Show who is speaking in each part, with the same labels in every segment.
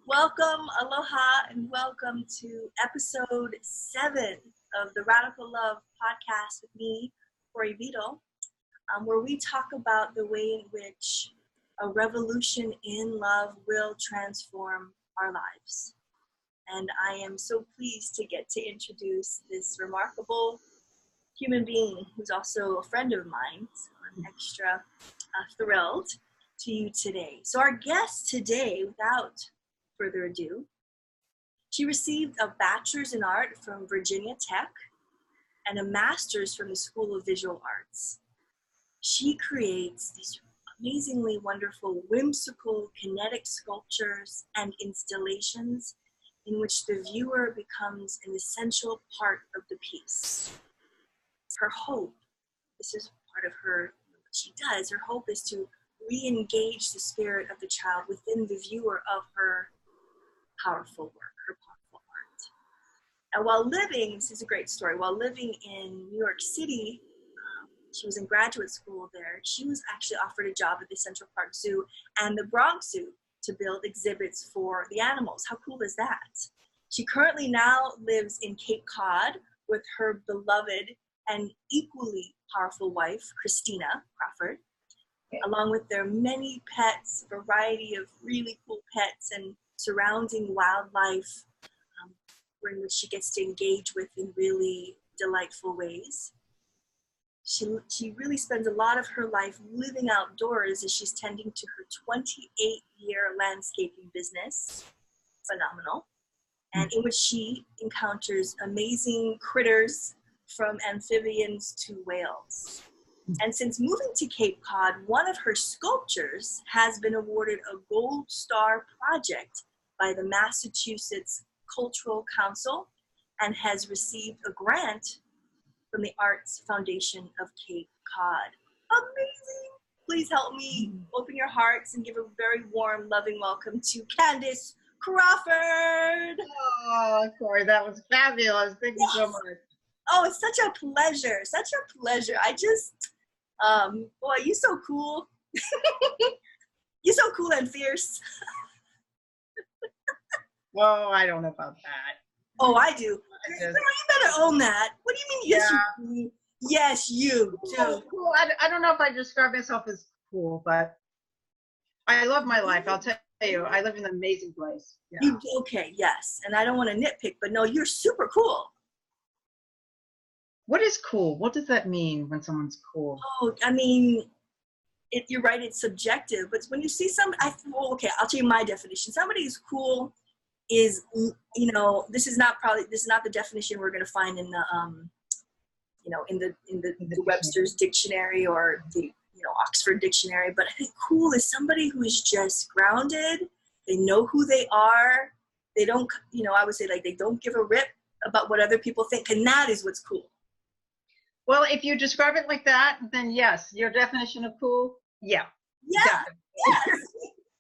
Speaker 1: Welcome, aloha, and welcome to episode 7 of the Radical Love podcast with me, Corey Beadle, where we talk about the way in which a revolution in love will transform our lives. And I am so pleased to get to introduce this remarkable human being who's also a friend of mine. So I'm extra thrilled to you today. So our guest today, without further ado, she received a bachelor's in art from Virginia Tech and a master's from the School of Visual Arts. She creates these amazingly wonderful, whimsical, kinetic sculptures and installations in which the viewer becomes an essential part of the piece. Her hope, this is part of what she does, her hope is to re-engage the spirit of the child within the viewer of her powerful work, her powerful art. And while living, this is a great story, while living in New York City, she was in graduate school there, she was actually offered a job at the Central Park Zoo and the Bronx Zoo to build exhibits for the animals. How cool is that? She currently now lives in Cape Cod with her beloved and equally powerful wife, Candice Crawford, along with their many pets, a variety of really cool pets and surrounding wildlife in which she gets to engage with in really delightful ways. She really spends a lot of her life living outdoors as she's tending to her 28-year landscaping business, phenomenal, and in which she encounters amazing critters from amphibians to whales. And since moving to Cape Cod, one of her sculptures has been awarded a Gold Star project by the Massachusetts Cultural Council and has received a grant from the Arts Foundation of Cape Cod. Amazing! Please help me open your hearts and give a very warm, loving welcome to Candice Crawford.
Speaker 2: Oh, Corey, that was fabulous. Thank you so much.
Speaker 1: Oh, it's such a pleasure. Such a pleasure. I just, boy, you're so cool. You're so cool and fierce.
Speaker 2: Oh, I don't know about that.
Speaker 1: Oh, I do. You better own that. What do you mean, yes, you do? Yes, you do.
Speaker 2: Cool. I don't know if I describe myself as cool, but I love my life. I'll tell you, I live in an amazing place. Yeah.
Speaker 1: Okay, yes. And I don't want to nitpick, but no, you're super cool.
Speaker 2: What is cool? What does that mean when someone's cool?
Speaker 1: Oh, I mean, you're right, it's subjective. But when you see I'll tell you my definition. Somebody who's cool is, this is not the definition we're going to find in the, in the Webster's dictionary or the, Oxford dictionary. But I think cool is somebody who is just grounded. They know who they are. They don't, I would say they don't give a rip about what other people think. And that is what's cool.
Speaker 2: Well, if you describe it like that, then yes, your definition of cool, yeah.
Speaker 1: Yeah, yes.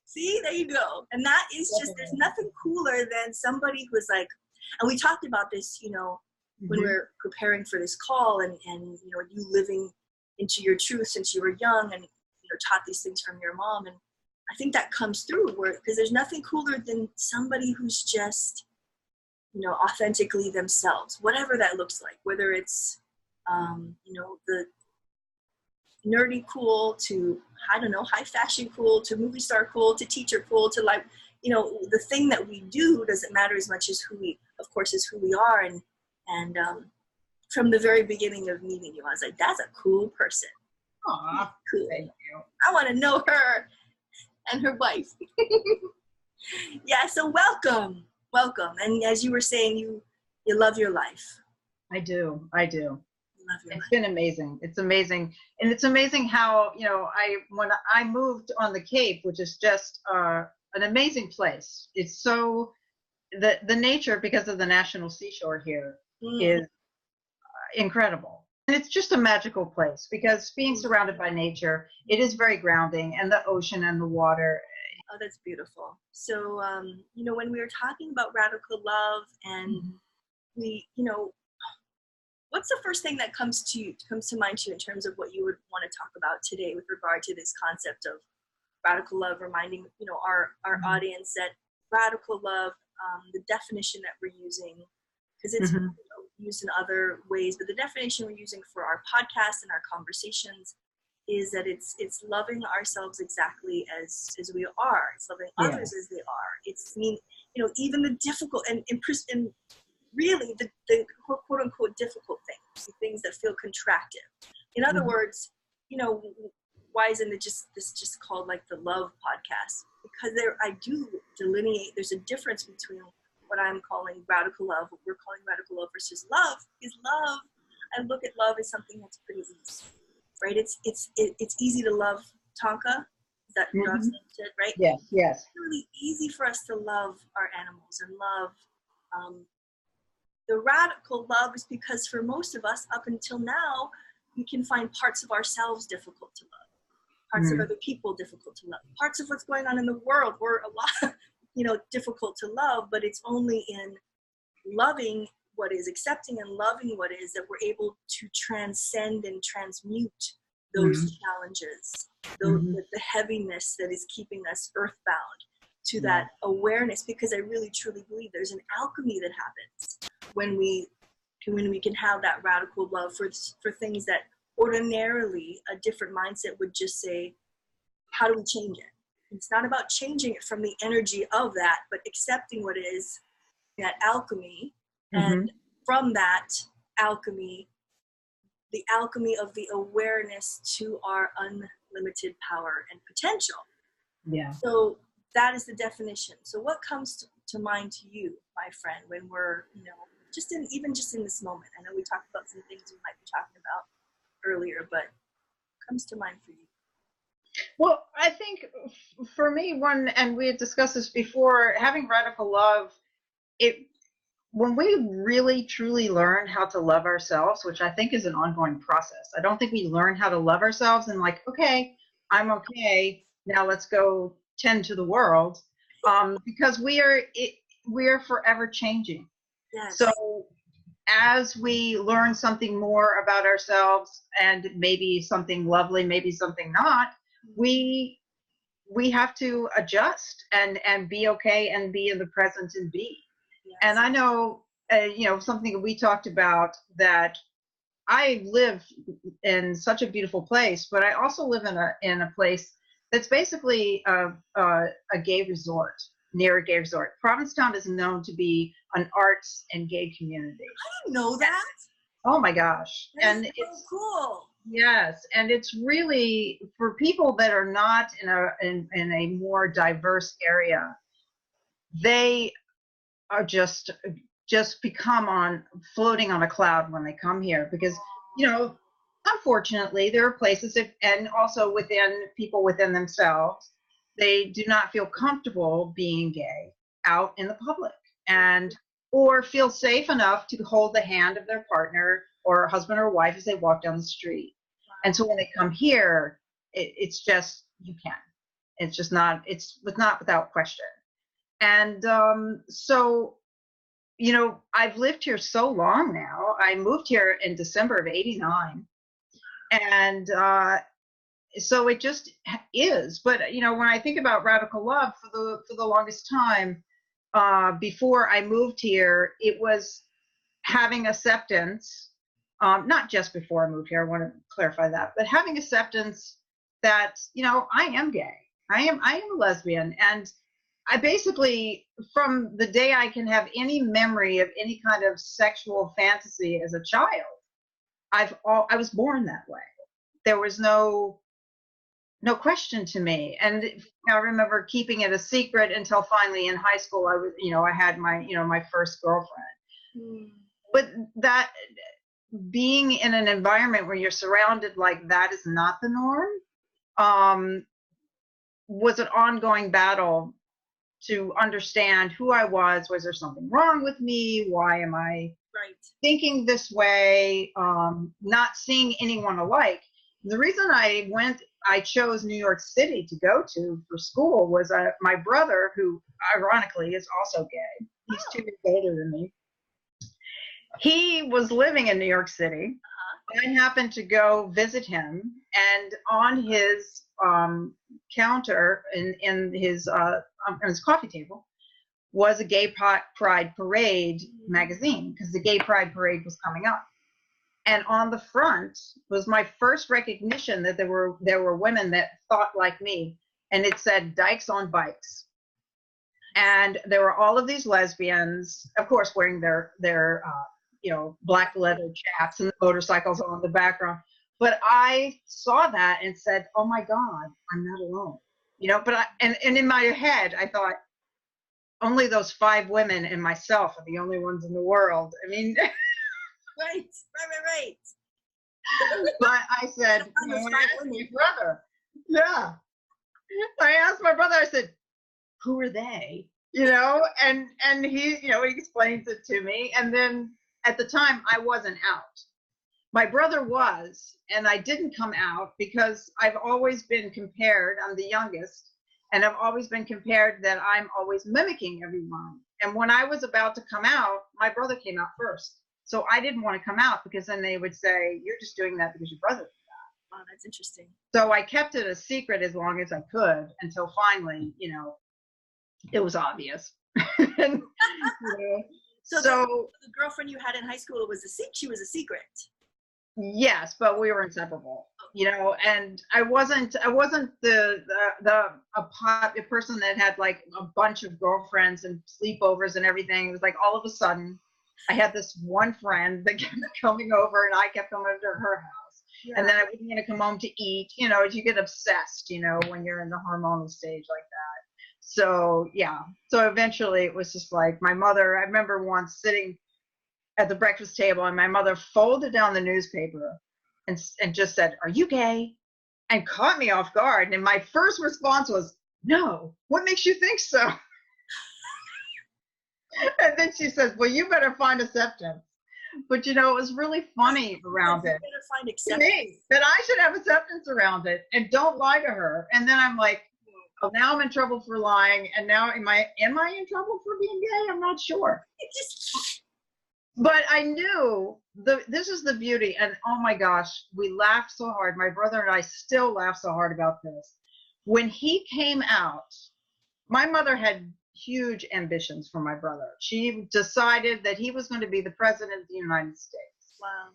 Speaker 1: See, there you go. And that is just, there's nothing cooler than somebody who is like, and we talked about this, when we were preparing for this call and you living into your truth since you were young and, taught these things from your mom. And I think that comes through because there's nothing cooler than somebody who's just, authentically themselves, whatever that looks like, whether it's, the nerdy cool to, I don't know, high fashion cool to movie star cool to teacher cool to the thing that we do doesn't matter as much as who we are. And from the very beginning of meeting you, I was like, that's a cool person.
Speaker 2: Aw,
Speaker 1: cool.
Speaker 2: Thank you.
Speaker 1: I want to know her and her wife. Yeah, so welcome. And as you were saying, you love your life.
Speaker 2: I do. It's
Speaker 1: Life.
Speaker 2: been amazing. It's amazing. And it's amazing how, when I moved on the Cape, which is just an amazing place. It's so, the nature, because of the national seashore here, is incredible. And it's just a magical place because being surrounded by nature, it is very grounding, and the ocean and the water.
Speaker 1: Oh, that's beautiful. So, when we were talking about radical love and we, what's the first thing that comes to mind to you in terms of what you would want to talk about today with regard to this concept of radical love, reminding our audience that radical love, the definition that we're using, because it's used in other ways, but the definition we're using for our podcast and our conversations is that it's loving ourselves exactly as we are. It's loving others as they are. It's even the difficult and really the quote unquote difficult things, the things that feel contractive. In other words, why isn't this just called like the love podcast? Because I do delineate. There's a difference between what I'm calling radical love, what we're calling radical love, versus love. Is love, I look at love as something that's pretty easy, right? It's easy to love Tonka. Is that right?
Speaker 2: Yes.
Speaker 1: It's really easy for us to love our animals and love. The radical love is because for most of us, up until now, we can find parts of ourselves difficult to love, parts of other people difficult to love, parts of what's going on in the world were a lot, difficult to love, but it's only in loving what is, accepting and loving what is, that we're able to transcend and transmute those challenges, the heaviness that is keeping us earthbound, to that awareness, because I really truly believe there's an alchemy that happens when we can have that radical love for things that ordinarily a different mindset would just say, how do we change it? It's not about changing it from the energy of that, but accepting what is that alchemy, and from that alchemy, the alchemy of the awareness to our unlimited power and potential. Yeah. So that is the definition. So what comes to mind to you, my friend, when we're, just in this moment? I know we talked about some things we might be talking about earlier, but what comes to mind for you?
Speaker 2: Well, I think for me, and we had discussed this before, having radical love, when we really truly learn how to love ourselves, which I think is an ongoing process. I don't think we learn how to love ourselves and like, okay, I'm okay, now let's go tend to the world, because we are forever changing. Yes. So as we learn something more about ourselves, and maybe something lovely, maybe something not, we have to adjust and be okay and be in the present and be. Yes. And I know, something that we talked about, that I live in such a beautiful place, but I also live in a place that's basically a gay resort, near a gay resort. Provincetown is known to be an arts and gay community.
Speaker 1: I didn't know that.
Speaker 2: Oh my gosh.
Speaker 1: That's so cool.
Speaker 2: Yes, and it's really for people that are not in a more diverse area. They are just become floating on a cloud when they come here, because unfortunately there are places and also within people within themselves, they do not feel comfortable being gay out in the public, or feel safe enough to hold the hand of their partner or husband or wife as they walk down the street. And so when they come here, it's just, you can. It's just not, it's not without question. And so, I've lived here so long now. I moved here in December of '89. And so it just is. But, when I think about radical love, for the longest time, before I moved here, it was having acceptance. Not just before I moved here, I want to clarify that, but having acceptance that, I am gay, I am a lesbian. And I basically, from the day I can have any memory of any kind of sexual fantasy as a child, I was born that way. There was no question to me. And I remember keeping it a secret until finally in high school, I had my first girlfriend. But that, being in an environment where you're surrounded like that is not the norm, was an ongoing battle to understand who I was. Was there something wrong with me? Why am I thinking this way? Not seeing anyone alike. The reason I chose New York City to go to for school was my brother, who ironically is also gay. He's 2 years older than me. He was living in New York City. I happened to go visit him, and on his counter in his coffee table was a Gay Pride Parade magazine, because the Gay Pride Parade was coming up. And on the front was my first recognition that there were women that thought like me. And it said Dykes on Bikes. And there were all of these lesbians, of course, wearing their black leather chaps and the motorcycles on the background. But I saw that and said, oh my God, I'm not alone. But and in my head, I thought, only those 5 women and myself are the only ones in the world. I mean,
Speaker 1: right.
Speaker 2: But I said, I asked my brother. Yeah. I asked my brother, I said, who are they? And he, he explains it to me. And then at the time I wasn't out. My brother was, and I didn't come out because I've always been compared, I'm the youngest, and I've always been compared that I'm always mimicking everyone. And when I was about to come out, my brother came out first. So I didn't want to come out because then they would say, you're just doing that because your brother did that.
Speaker 1: Oh, that's interesting.
Speaker 2: So I kept it a secret as long as I could until finally, it was obvious. And,
Speaker 1: So the girlfriend you had in high school she was a secret.
Speaker 2: Yes, but we were inseparable, and I wasn't the person that had like a bunch of girlfriends and sleepovers and everything. It was like all of a sudden I had this one friend that kept coming over and I kept coming over to her house. Yeah. And then I wasn't going to come home to eat, you get obsessed, when you're in the hormonal stage like that. So, yeah. So eventually it was just like my mother, I remember once sitting at the breakfast table and my mother folded down the newspaper and just said, are you gay? And caught me off guard. And my first response was, no, what makes you think so? And then she says, well, you better find acceptance. But, it was really funny around it.
Speaker 1: You better find acceptance.
Speaker 2: To me, that I should have acceptance around it and don't lie to her. And then I'm like, oh, now I'm in trouble for lying. And now am I in trouble for being gay? I'm not sure. But I knew this is the beauty. And oh my gosh, we laughed so hard. My brother and I still laugh so hard about this. When he came out, my mother had huge ambitions for my brother. She decided that he was going to be the president of the United States.
Speaker 1: Wow.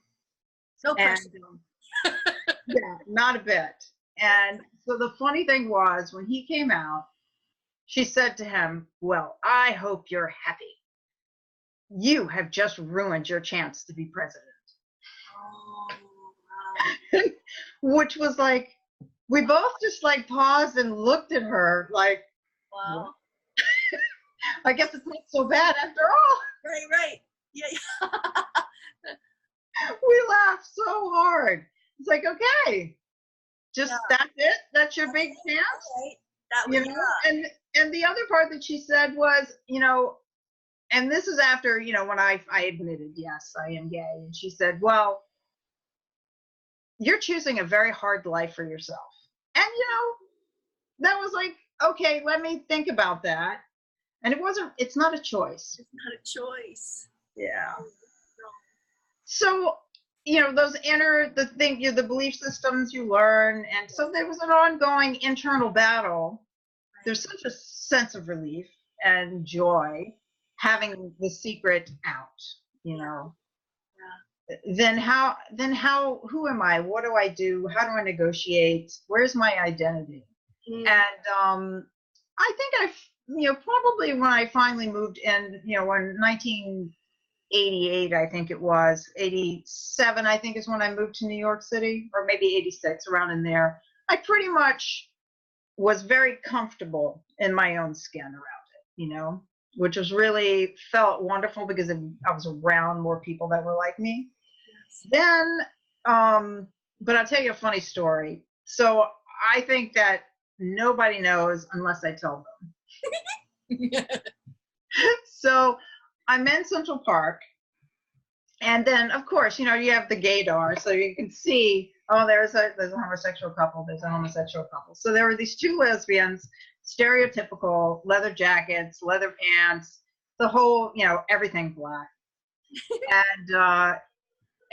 Speaker 1: So personal.
Speaker 2: Yeah, not a bit. And so the funny thing was, when he came out, she said to him, well, I hope you're happy. You have just ruined your chance to be president.
Speaker 1: Oh, wow.
Speaker 2: Which was like, we both just like paused and looked at her like,
Speaker 1: wow.
Speaker 2: I guess it's not so bad after all.
Speaker 1: Right. Yeah.
Speaker 2: We laughed so hard. It's like, okay, just that's it. That's your big chance.
Speaker 1: Right. That was
Speaker 2: And the other part that she said was, and this is after, when I admitted, yes, I am gay. And she said, well, you're choosing a very hard life for yourself. And, that was like, okay, let me think about that. And it's not a choice.
Speaker 1: It's not a choice.
Speaker 2: Yeah. So, the belief systems you learn. And so there was an ongoing internal battle. Right. There's such a sense of relief and joy having the secret out, Yeah. Then who am I? What do I do? How do I negotiate? Where's my identity? Mm. And I think probably when I finally moved in, when 1988, I think it was, 87, I think is when I moved to New York City, or maybe 86, around in there, I pretty much was very comfortable in my own skin around it, which was really felt wonderful because I was around more people that were like me. Yes. Then, but I'll tell you a funny story. So I think that nobody knows unless I tell them. So I'm in Central Park, and then of course, you have the gaydar, so you can see, oh, there's a homosexual couple, there's a homosexual couple. So there were these 2 lesbians, stereotypical leather jackets, leather pants, the whole, everything black,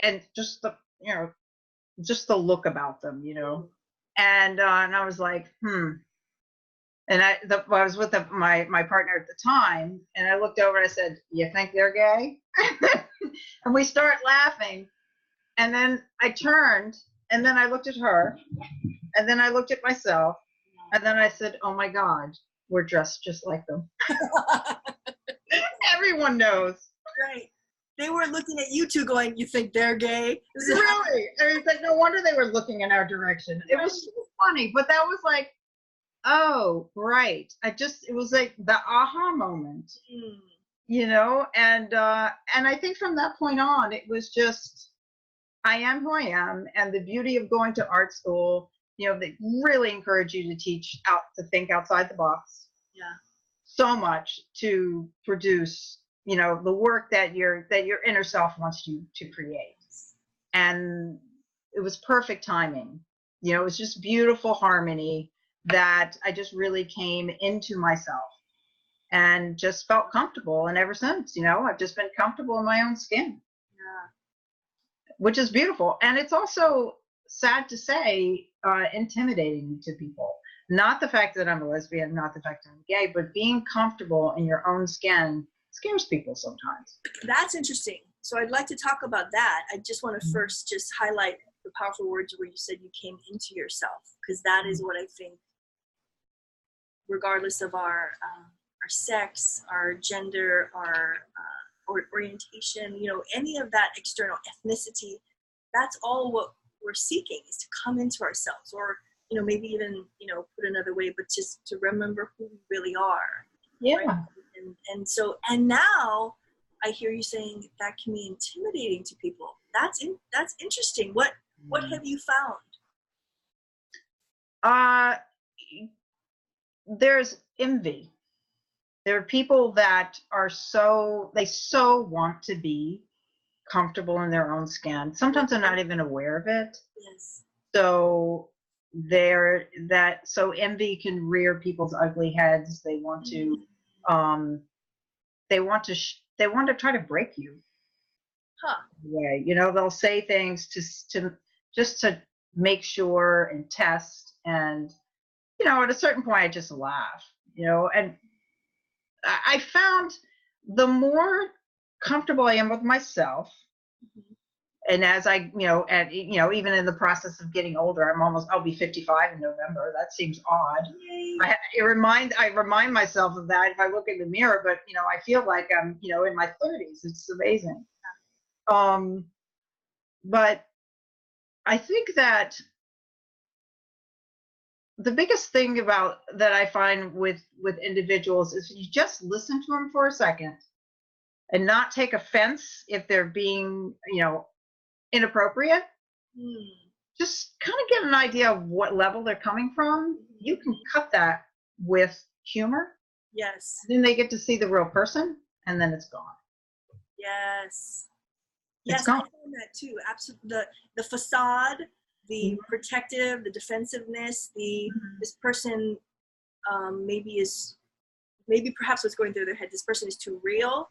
Speaker 2: and just the, just the look about them, and I was like, And I was with my partner at the time, and I looked over and I said, "You think they're gay?" And we start laughing. And then I turned, and then I looked at her, and then I looked at myself, and then I said, "Oh my God, we're dressed just like them." Everyone knows.
Speaker 1: Right. They were looking at you two going, "You think they're gay?"
Speaker 2: Really? I mean, it's like, no wonder they were looking in our direction. It was so funny, but that was like, oh, right. It was like the aha moment, you know? And I think from that point on, it was just, I am who I am. And the beauty of going to art school, you know, they really encourage you to think outside the box.
Speaker 1: Yeah.
Speaker 2: So much to produce, you know, the work that your inner self wants you to create. And it was perfect timing. You know, it was just beautiful harmony that I just really came into myself and just felt comfortable. And ever since, you know, I've just been comfortable in my own skin. Yeah. Which is beautiful. And it's also, sad to say, intimidating to people. Not the fact that I'm a lesbian, not the fact that I'm gay, but being comfortable in your own skin scares people sometimes.
Speaker 1: That's interesting. So I'd like to talk about that. I just want to first just highlight the powerful words where you said you came into yourself, because that is what I think, regardless of our sex, our gender, our orientation, you know, any of that external ethnicity, that's all what we're seeking, is to come into ourselves, or, you know, maybe even, you know, put another way, but just to remember who we really are.
Speaker 2: Yeah.
Speaker 1: Right? And now I hear you saying that can be intimidating to people. That's interesting. What have you found?
Speaker 2: There's envy. There are people that are so want to be comfortable in their own skin. Sometimes they're not even aware of it.
Speaker 1: Yes.
Speaker 2: So so envy can rear people's ugly heads. They want to they want to try to break you.
Speaker 1: Huh.
Speaker 2: Yeah, you know, they'll say things to make sure and test, and, you know, at a certain point I just laugh, you know. And I found the more comfortable I am with myself, and as I, you know, and, you know, even in the process of getting older, I'll be 55 in November. That seems odd. I remind myself of that if I look in the mirror, but, you know, I feel like I'm, you know, in my 30s. It's amazing. But I think that the biggest thing that I find with individuals is you just listen to them for a second and not take offense if they're being, you know, inappropriate. Just kind of get an idea of what level they're coming from. You can cut that with humor.
Speaker 1: Yes.
Speaker 2: Then they get to see the real person, and then it's gone.
Speaker 1: Yes.
Speaker 2: It's
Speaker 1: Yes,
Speaker 2: gone.
Speaker 1: I found that too. Absolutely. The facade, the protective, the defensiveness, this person maybe perhaps what's going through their head, this person is too real.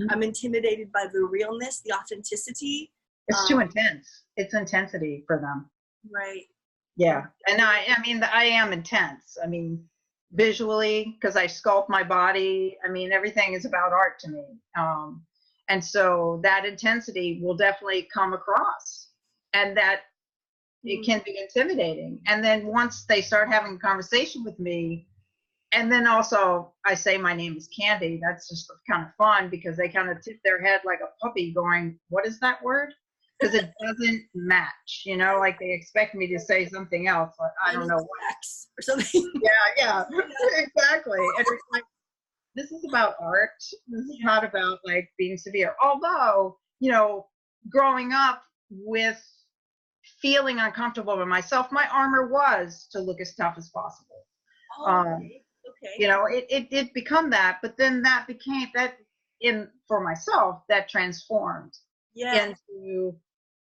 Speaker 1: I'm intimidated by the realness, the authenticity.
Speaker 2: It's too intense. It's intensity for them.
Speaker 1: Right.
Speaker 2: Yeah. And I mean, I am intense. I mean, visually, because I sculpt my body. I mean, everything is about art to me. And so that intensity will definitely come across, and that it can be intimidating. And then once they start having a conversation with me, and then also I say my name is Candy, that's just kind of fun, because they kind of tip their head like a puppy going, what is that word? Because it doesn't match, you know, like they expect me to say something else. Like, I don't know what.
Speaker 1: Or something.
Speaker 2: Yeah, exactly. And it's like, this is about art. This is not about like being severe. Although, you know, growing up with feeling uncomfortable with myself, my armor was to look as tough as possible.
Speaker 1: Okay.
Speaker 2: You know, it did become that, but then that became that for myself, that transformed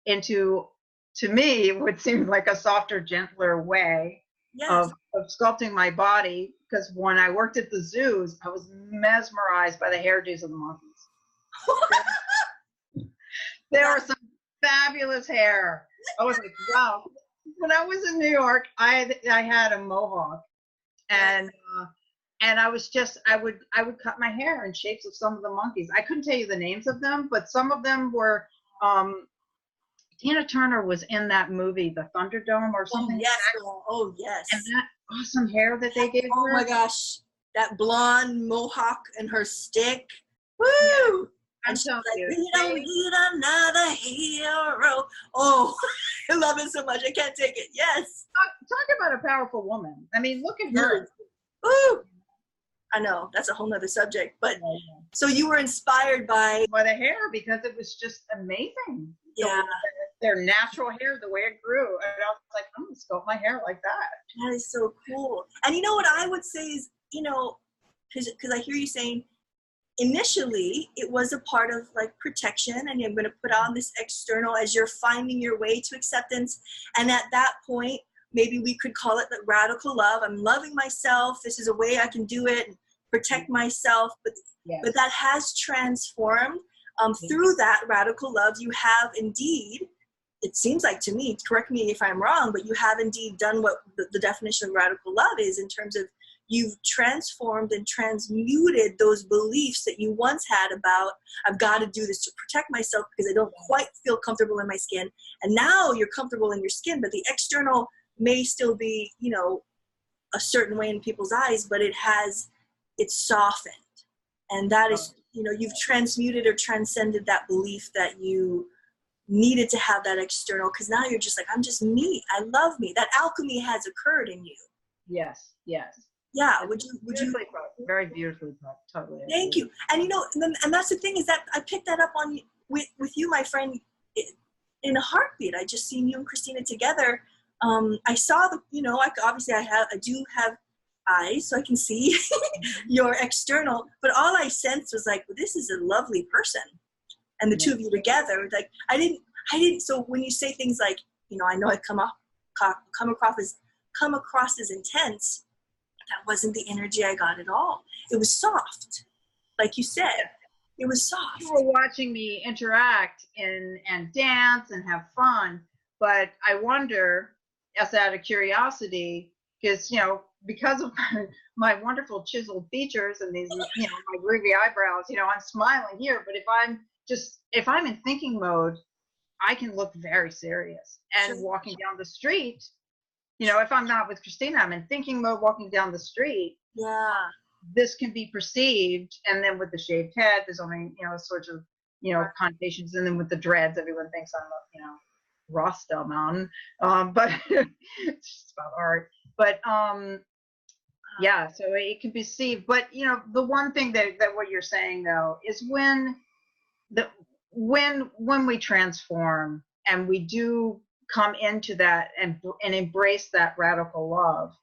Speaker 2: into to me what seemed like a softer, gentler way of sculpting my body. Because when I worked at the zoos, I was mesmerized by the hairdos of the monkeys. There were some fabulous hair. I was like, wow. When I was in New York, I had a mohawk, And I would cut my hair in shapes of some of the monkeys. I couldn't tell you the names of them, but some of them were, Tina Turner was in that movie, The Thunderdome or something.
Speaker 1: Oh, yes. Oh, yes.
Speaker 2: And that awesome hair that they gave her.
Speaker 1: Oh my gosh. That blonde mohawk and her stick. Woo! And she's like, we don't need another hero. Oh, I love it so much. I can't take it. Yes.
Speaker 2: Talk about a powerful woman. I mean, look at her.
Speaker 1: Woo! I know. That's a whole nother subject. But so you were inspired by
Speaker 2: the hair because it was just amazing.
Speaker 1: Yeah.
Speaker 2: So their natural hair, the way it grew. And I was like, I'm going to sculpt my hair like that.
Speaker 1: That is so cool. And you know what I would say is, because I hear you saying, initially it was a part of like protection, and you're going to put on this external as you're finding your way to acceptance. And at that point, maybe we could call it the radical love. I'm loving myself. This is a way I can do it and protect myself. But that has transformed. Through that radical love, you have indeed, it seems like to me, correct me if I'm wrong, but you have indeed done what the definition of radical love is, in terms of you've transformed and transmuted those beliefs that you once had about, I've got to do this to protect myself because I don't quite feel comfortable in my skin. And now you're comfortable in your skin, but the external may still be, a certain way in people's eyes, but it's softened. And that is, you've transmuted or transcended that belief that you needed to have that external, because now you're just like, I'm just me. I love me. That alchemy has occurred in you.
Speaker 2: Yes.
Speaker 1: Yeah. Would you?
Speaker 2: Very beautifully put. Totally.
Speaker 1: Thank you. And and that's the thing, is that I picked that up on with you, my friend, in a heartbeat. I just seen you and Christina together. I saw obviously I do have eyes, so I can see your external, but all I sensed was like, well, this is a lovely person. And the two of you together, like, I didn't, so when you say things like, I know I come across as intense, that wasn't the energy I got at all. It was soft. Like you said, it was soft.
Speaker 2: You were watching me interact and dance and have fun, but I wonder, as out of curiosity, because of my wonderful chiseled features and these, my groovy eyebrows, I'm smiling here, but if I'm in thinking mode, I can look very serious. And walking down the street, if I'm not with Christina, I'm in thinking mode walking down the street.
Speaker 1: Yeah.
Speaker 2: This can be perceived. And then with the shaved head, there's only, sorts of, connotations. And then with the dreads, everyone thinks I'm a, Rasta man. But it's just about art. But, so it can be perceived. But, the one thing that what you're saying, though, is when we transform and we do come into that and embrace that radical love,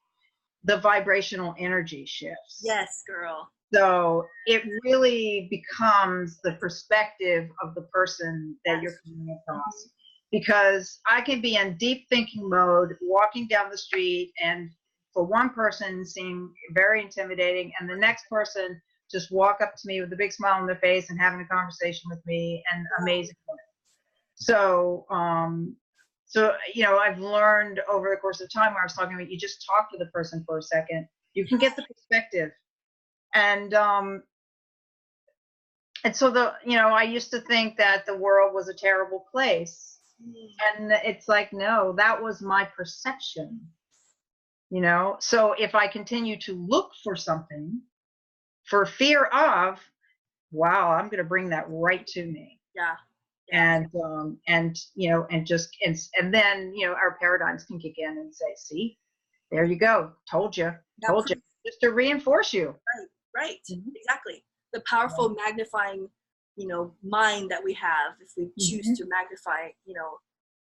Speaker 2: the vibrational energy shifts.
Speaker 1: Yes, girl.
Speaker 2: So it really becomes the perspective of the person that you're coming across. Because I can be in deep thinking mode, walking down the street, and for one person seem very intimidating, and the next person just walk up to me with a big smile on their face and having a conversation with me, and amazing. So, I've learned over the course of time, where I was talking about, you just talk to the person for a second, you can get the perspective. And so I used to think that the world was a terrible place. And it's like, no, that was my perception, So if I continue to look for something for fear of, wow, I'm going to bring that right to me.
Speaker 1: Yeah.
Speaker 2: And then, our paradigms can kick in and say, see, there you go. Told you, just to reinforce you.
Speaker 1: Right. Mm-hmm. Exactly. The powerful magnifying, mind that we have, if we choose to magnify,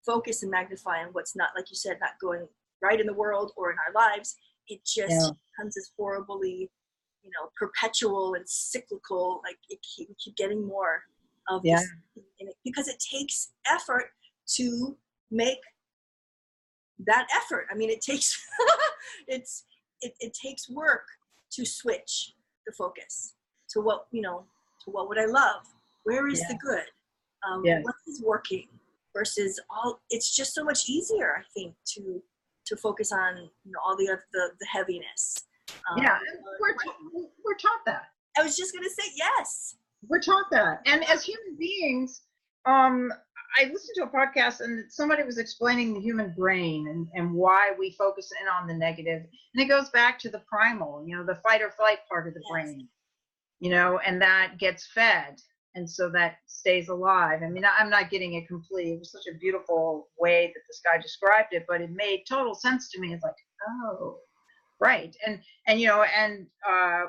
Speaker 1: focus and magnify on what's not, like you said, not going right in the world or in our lives, it just becomes this horribly, perpetual and cyclical, like we keep getting more of this in it, because it takes effort to make that effort. I mean, it takes, it takes work to switch the focus to what would I love? Where is the good? What is working versus all? It's just so much easier, I think, to focus on all the heaviness.
Speaker 2: Yeah, we're taught that.
Speaker 1: I was just going to say yes.
Speaker 2: We're taught that. And as human beings, I listened to a podcast and somebody was explaining the human brain and why we focus in on the negative. And it goes back to the primal, the fight or flight part of the brain, and that gets fed. And so that stays alive. I mean, I'm not getting it complete. It was such a beautiful way that this guy described it, but it made total sense to me. It's like, oh, right. And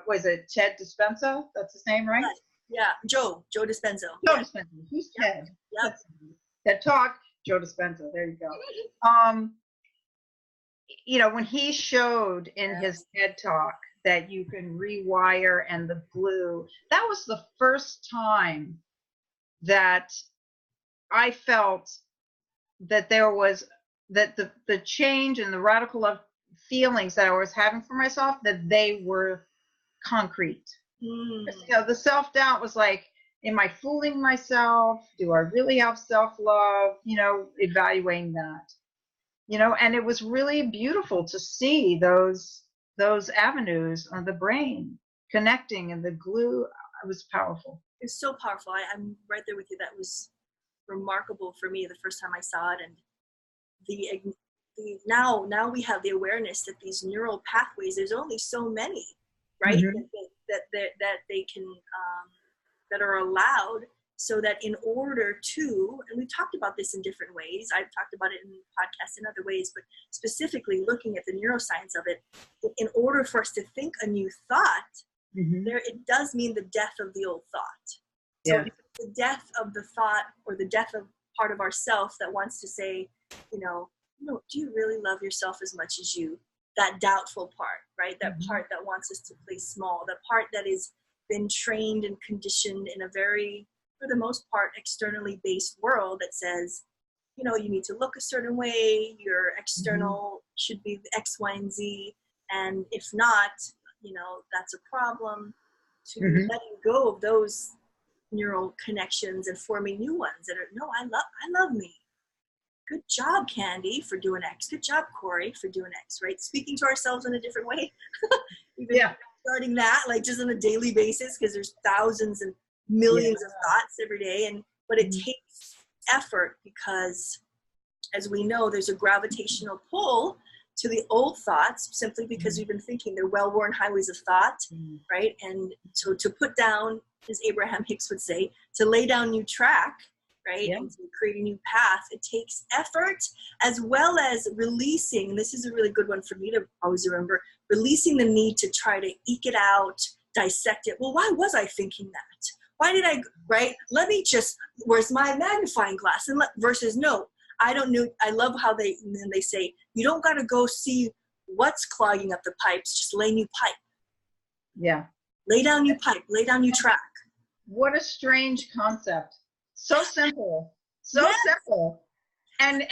Speaker 2: was it Ted Dispenza? That's his name, right?
Speaker 1: Yeah, Joe Dispenza.
Speaker 2: Joe Dispenza. Who's Ted?
Speaker 1: Yep.
Speaker 2: Ted Talk, Joe Dispenza. There you go. When he showed in his TED Talk that you can rewire and the glue, that was the first time that I felt that there was that the change and the radical love feelings that I was having for myself, that they were concrete. The self-doubt was like, am I fooling myself? Do I really have self-love? Evaluating that, and it was really beautiful to see those avenues of the brain connecting, and the glue. It was powerful.
Speaker 1: It's so powerful. I'm right there with you. That was remarkable for me the first time I saw it. And now we have the awareness that these neural pathways, there's only so many, right? Mm-hmm. that they can that are allowed, so that in order to, and we've talked about this in different ways, I've talked about it in podcasts in other ways, but specifically looking at the neuroscience of it, in order for us to think a new thought, it does mean the death of the old thought. So the death of the thought, or the death of part of ourself that wants to say, do you really love yourself as much as you? That doubtful part, right? That part that wants us to play small, the part that has been trained and conditioned in a very, for the most part, externally based world that says, you need to look a certain way, your external should be X, Y, and Z, and if not, that's a problem. To letting go of those neural connections and forming new ones that are, no, I love me. Good job, Candy, for doing X. Good job, Corey, for doing X, right? Speaking to ourselves in a different way. Starting that, like, just on a daily basis, because there's thousands and millions of thoughts every day. But it takes effort, because, as we know, there's a gravitational pull to the old thoughts, simply because we've been thinking they're well-worn highways of thought, right? And so to put down, as Abraham Hicks would say, to lay down new track, right? And to create a new path, it takes effort, as well as releasing, and this is a really good one for me to always remember, releasing the need to try to eke it out, dissect it. Well, why was I thinking that? Why did I, right? Let me just, where's my magnifying glass? And versus, no, I don't know. I love how they say, you don't got to go see what's clogging up the pipes, just lay new pipe.
Speaker 2: Yeah.
Speaker 1: Lay down new pipe, lay down new track.
Speaker 2: What a strange concept. So simple, simple, and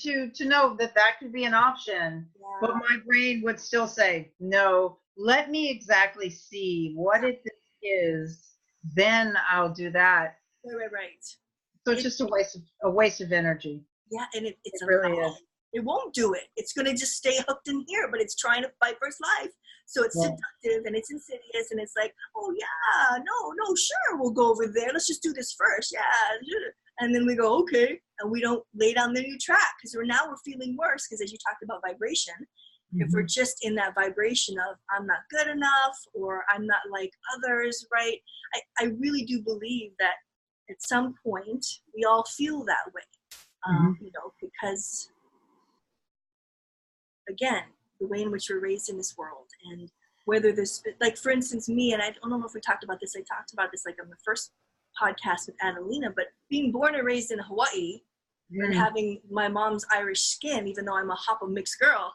Speaker 2: to know that could be an option, but my brain would still say, no, let me exactly see what it is, then I'll do that.
Speaker 1: Right.
Speaker 2: So it's just a waste of energy.
Speaker 1: Yeah, and it
Speaker 2: really is.
Speaker 1: It won't do it. It's going to just stay hooked in here, but it's trying to fight for its life. So it's seductive and it's insidious, and it's like, oh yeah, no, sure, we'll go over there. Let's just do this first. Yeah. And then we go, okay. And we don't lay down the new track, because we're feeling worse, because as you talked about vibration, if we're just in that vibration of I'm not good enough, or I'm not like others, right? I really do believe that at some point we all feel that way, because, again, the way in which we're raised in this world, and whether there's, like, for instance, me, and I don't know if we talked about this, I talked about this like on the first podcast with Adelina, but being born and raised in Hawaii and having my mom's Irish skin, even though I'm a Hapa mixed girl,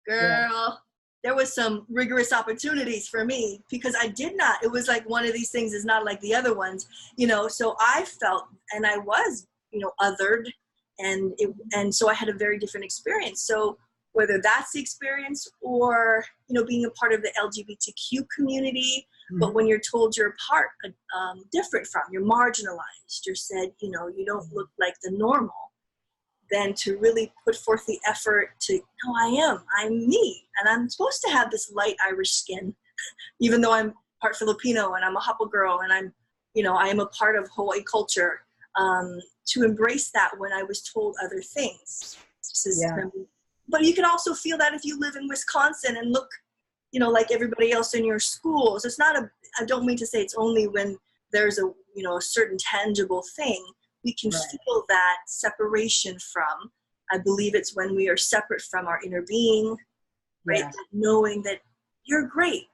Speaker 1: there was some rigorous opportunities for me, because I did not, it was like one of these things is not like the other ones, so I felt, and I was, othered, and so I had a very different experience. So whether that's the experience, or, being a part of the LGBTQ community, but when you're told you're a part, different from, you're marginalized, you're said, you don't look like the normal, than to really put forth the effort to, no, I'm me. And I'm supposed to have this light Irish skin, even though I'm part Filipino and I'm a Hapo girl and I'm, I am a part of Hawaii culture, to embrace that when I was told other things. But you can also feel that if you live in Wisconsin and look, like everybody else in your school. So it's not I don't mean to say it's only when there's a certain tangible thing. We can feel that separation from, I believe it's when we are separate from our inner being, right? Yeah. Knowing that you're great.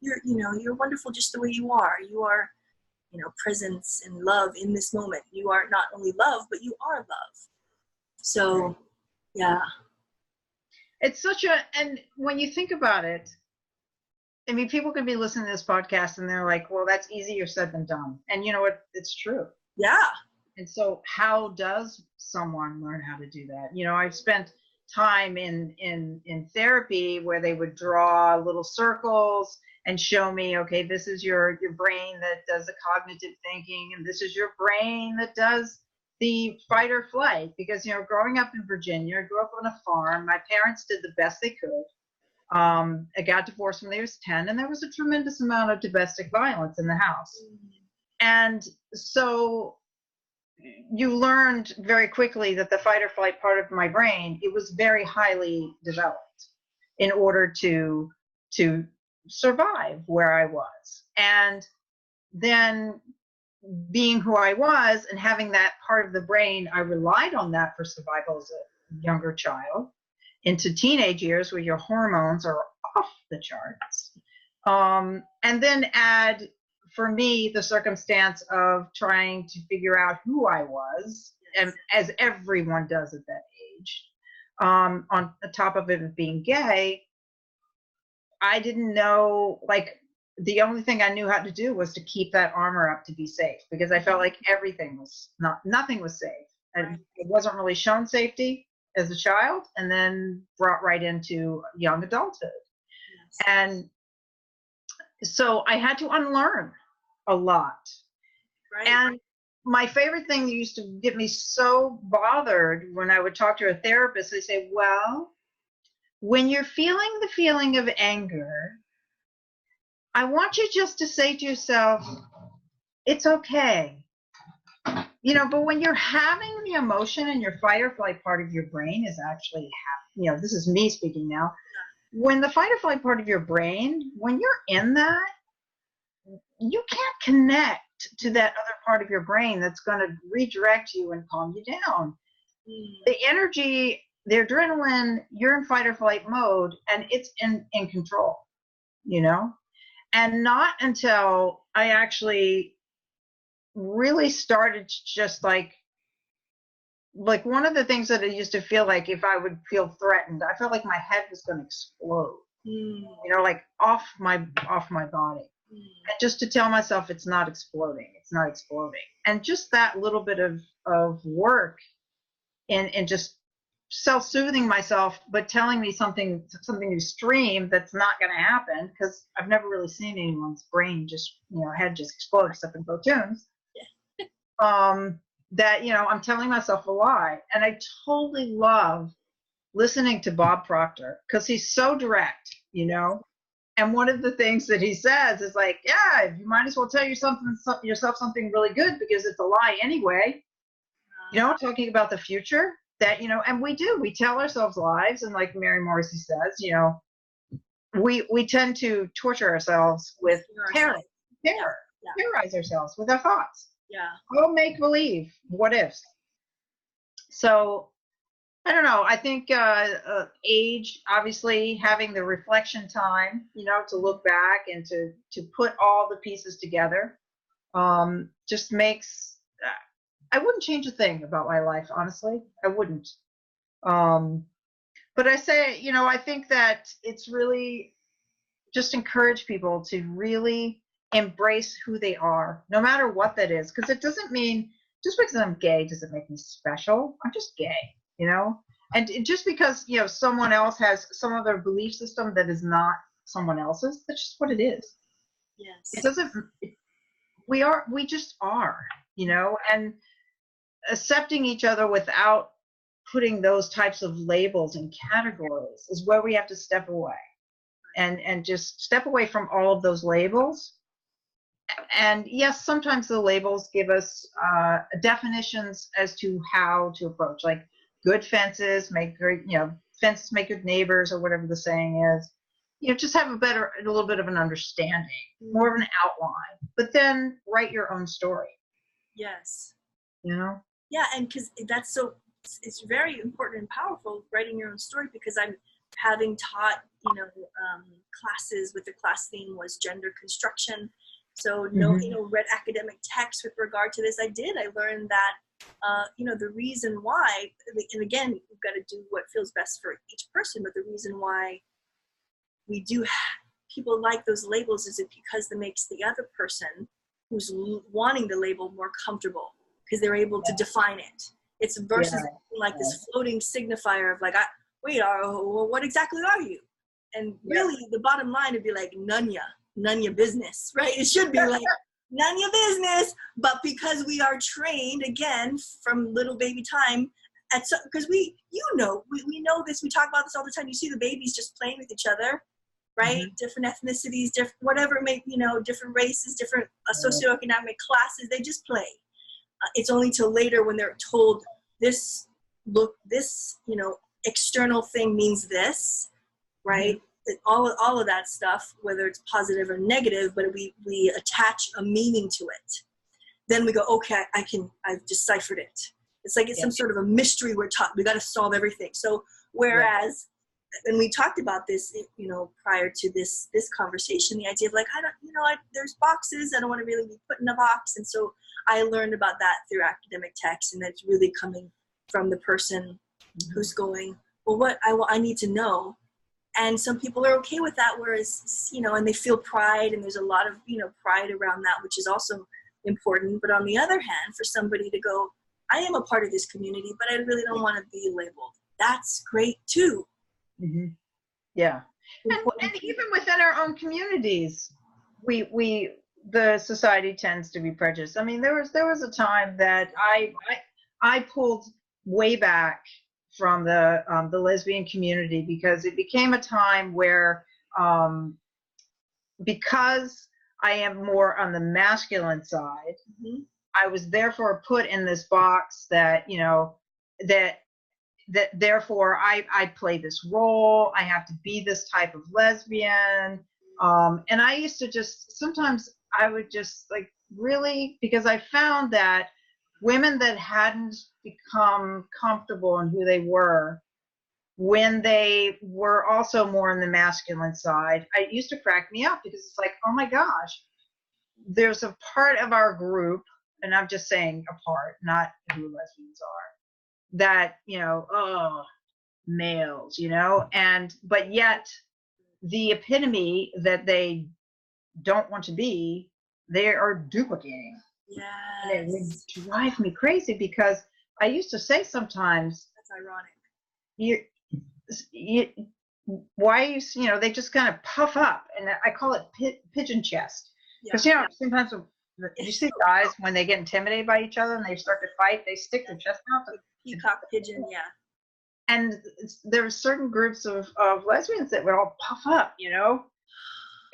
Speaker 1: You're wonderful just the way you are. You are, presence and love in this moment. You are not only love, but you are love. So, yeah.
Speaker 2: It's and when you think about it, I mean, people can be listening to this podcast and they're like, well, that's easier said than done. And you know what? It's true.
Speaker 1: Yeah.
Speaker 2: And so how does someone learn how to do that? I've spent time in therapy where they would draw little circles and show me, okay, this is your brain that does the cognitive thinking, and this is your brain that does the fight or flight. Because, growing up in Virginia, I grew up on a farm. My parents did the best they could. I got divorced when I was 10, and there was a tremendous amount of domestic violence in the house. And so you learned very quickly that the fight or flight part of my brain, it was very highly developed in order to survive where I was. And then being who I was and having that part of the brain, I relied on that for survival as a younger child into teenage years where your hormones are off the charts. And then add, for me, the circumstance of trying to figure out who I was, and as everyone does at that age. On the top of it being gay, I didn't know, the only thing I knew how to do was to keep that armor up to be safe, because I felt like nothing was safe. And it wasn't really shown safety as a child, and then brought right into young adulthood. Yes. And so I had to unlearn a lot. Right. And my favorite thing that used to get me so bothered when I would talk to a therapist, they say, well, when you're feeling the feeling of anger, I want you just to say to yourself, it's okay. But when you're having the emotion and your fight or flight part of your brain is actually this is me speaking now. When the fight or flight part of your brain, when you're in that, you can't connect to that other part of your brain that's going to redirect you and calm you down. The energy, the adrenaline, you're in fight or flight mode, and it's in control, and not until I actually really started to just like one of the things that I used to feel like, if I would feel threatened, I felt like my head was going to explode, off my body. And just to tell myself it's not exploding. And just that little bit of work and just self-soothing myself, but telling me something extreme that's not going to happen, because I've never really seen anyone's brain head just explode except in cartoons. That, I'm telling myself a lie. And I totally love listening to Bob Proctor, because he's so direct, And one of the things that he says is like, yeah, you might as well tell yourself something really good, because it's a lie anyway. Talking about the future, that, and we tell ourselves lies. And like Mary Morrissey says, we tend to torture ourselves with terrorize ourselves with our thoughts.
Speaker 1: Yeah.
Speaker 2: All make believe, what ifs. So I don't know. I think age, obviously, having the reflection time, to look back and to put all the pieces together, just makes. I wouldn't change a thing about my life, honestly. I wouldn't. But I say, I think that it's really just encourage people to really embrace who they are, no matter what that is. Because it doesn't mean, just because I'm gay doesn't make me special. I'm just gay, And just because, someone else has some other belief system that is not someone else's, that's just what it is.
Speaker 1: Yes.
Speaker 2: It doesn't, we just are, and accepting each other without putting those types of labels and categories is where we have to step away and just step away from all of those labels. And yes, sometimes the labels give us definitions as to how to approach, like good fences make great, fences make good neighbors, or whatever the saying is. Just have a little bit of an understanding, more of an outline, but then write your own story.
Speaker 1: Yes.
Speaker 2: Yeah,
Speaker 1: and because it's very important and powerful, writing your own story, because I'm having taught, classes with the class theme was gender construction. So read academic text with regard to this. I learned that, the reason why, and again, you've got to do what feels best for each person, but the reason why we do people like those labels is it because it makes the other person who's wanting the label more comfortable, because they're able to define it. It's versus this floating signifier of like, what exactly are you? And really the bottom line would be like, none ya business, right? It should be like, none ya business, but because we are trained, again, from little baby time, because we know this, we talk about this all the time. You see the babies just playing with each other, right? Different ethnicities, different whatever, different races, different socioeconomic classes, they just play. It's only till later when they're told this external thing means this, right? All of that stuff, whether it's positive or negative, but we attach a meaning to it. Then we go, okay, I've deciphered it. It's like it's some sort of a mystery we got to solve everything. So whereas, and we talked about this, prior to this conversation, the idea of like, there's boxes, I don't want to really be put in a box. And so I learned about that through academic text, and that's really coming from the person who's going, well, I need to know. And some people are okay with that, whereas, and they feel pride, and there's a lot of, pride around that, which is also important. But on the other hand, for somebody to go, I am a part of this community, but I really don't want to be labeled. That's great too.
Speaker 2: Mm-hmm. Yeah. And even within our own communities, the society tends to be prejudiced. I mean, there was a time that I pulled way back from the lesbian community, because it became a time where, because I am more on the masculine side, I was therefore put in this box that, that therefore I play this role. I have to be this type of lesbian. And I used to sometimes I would just like, really, because I found that women that hadn't become comfortable in who they were, when they were also more on the masculine side, it used to crack me up, because it's like, oh my gosh, there's a part of our group, and I'm just saying a part, not who lesbians are, that, males, but yet the epitome that they don't want to be, they are duplicating.
Speaker 1: Yes.
Speaker 2: And it would drive me crazy, because I used to say sometimes,
Speaker 1: that's ironic.
Speaker 2: Why they just kind of puff up, and I call it pigeon chest. Because sometimes you see guys, when they get intimidated by each other and they start to fight, they stick their chest out.
Speaker 1: Peacock pigeon,
Speaker 2: And there are certain groups of lesbians that would all puff up,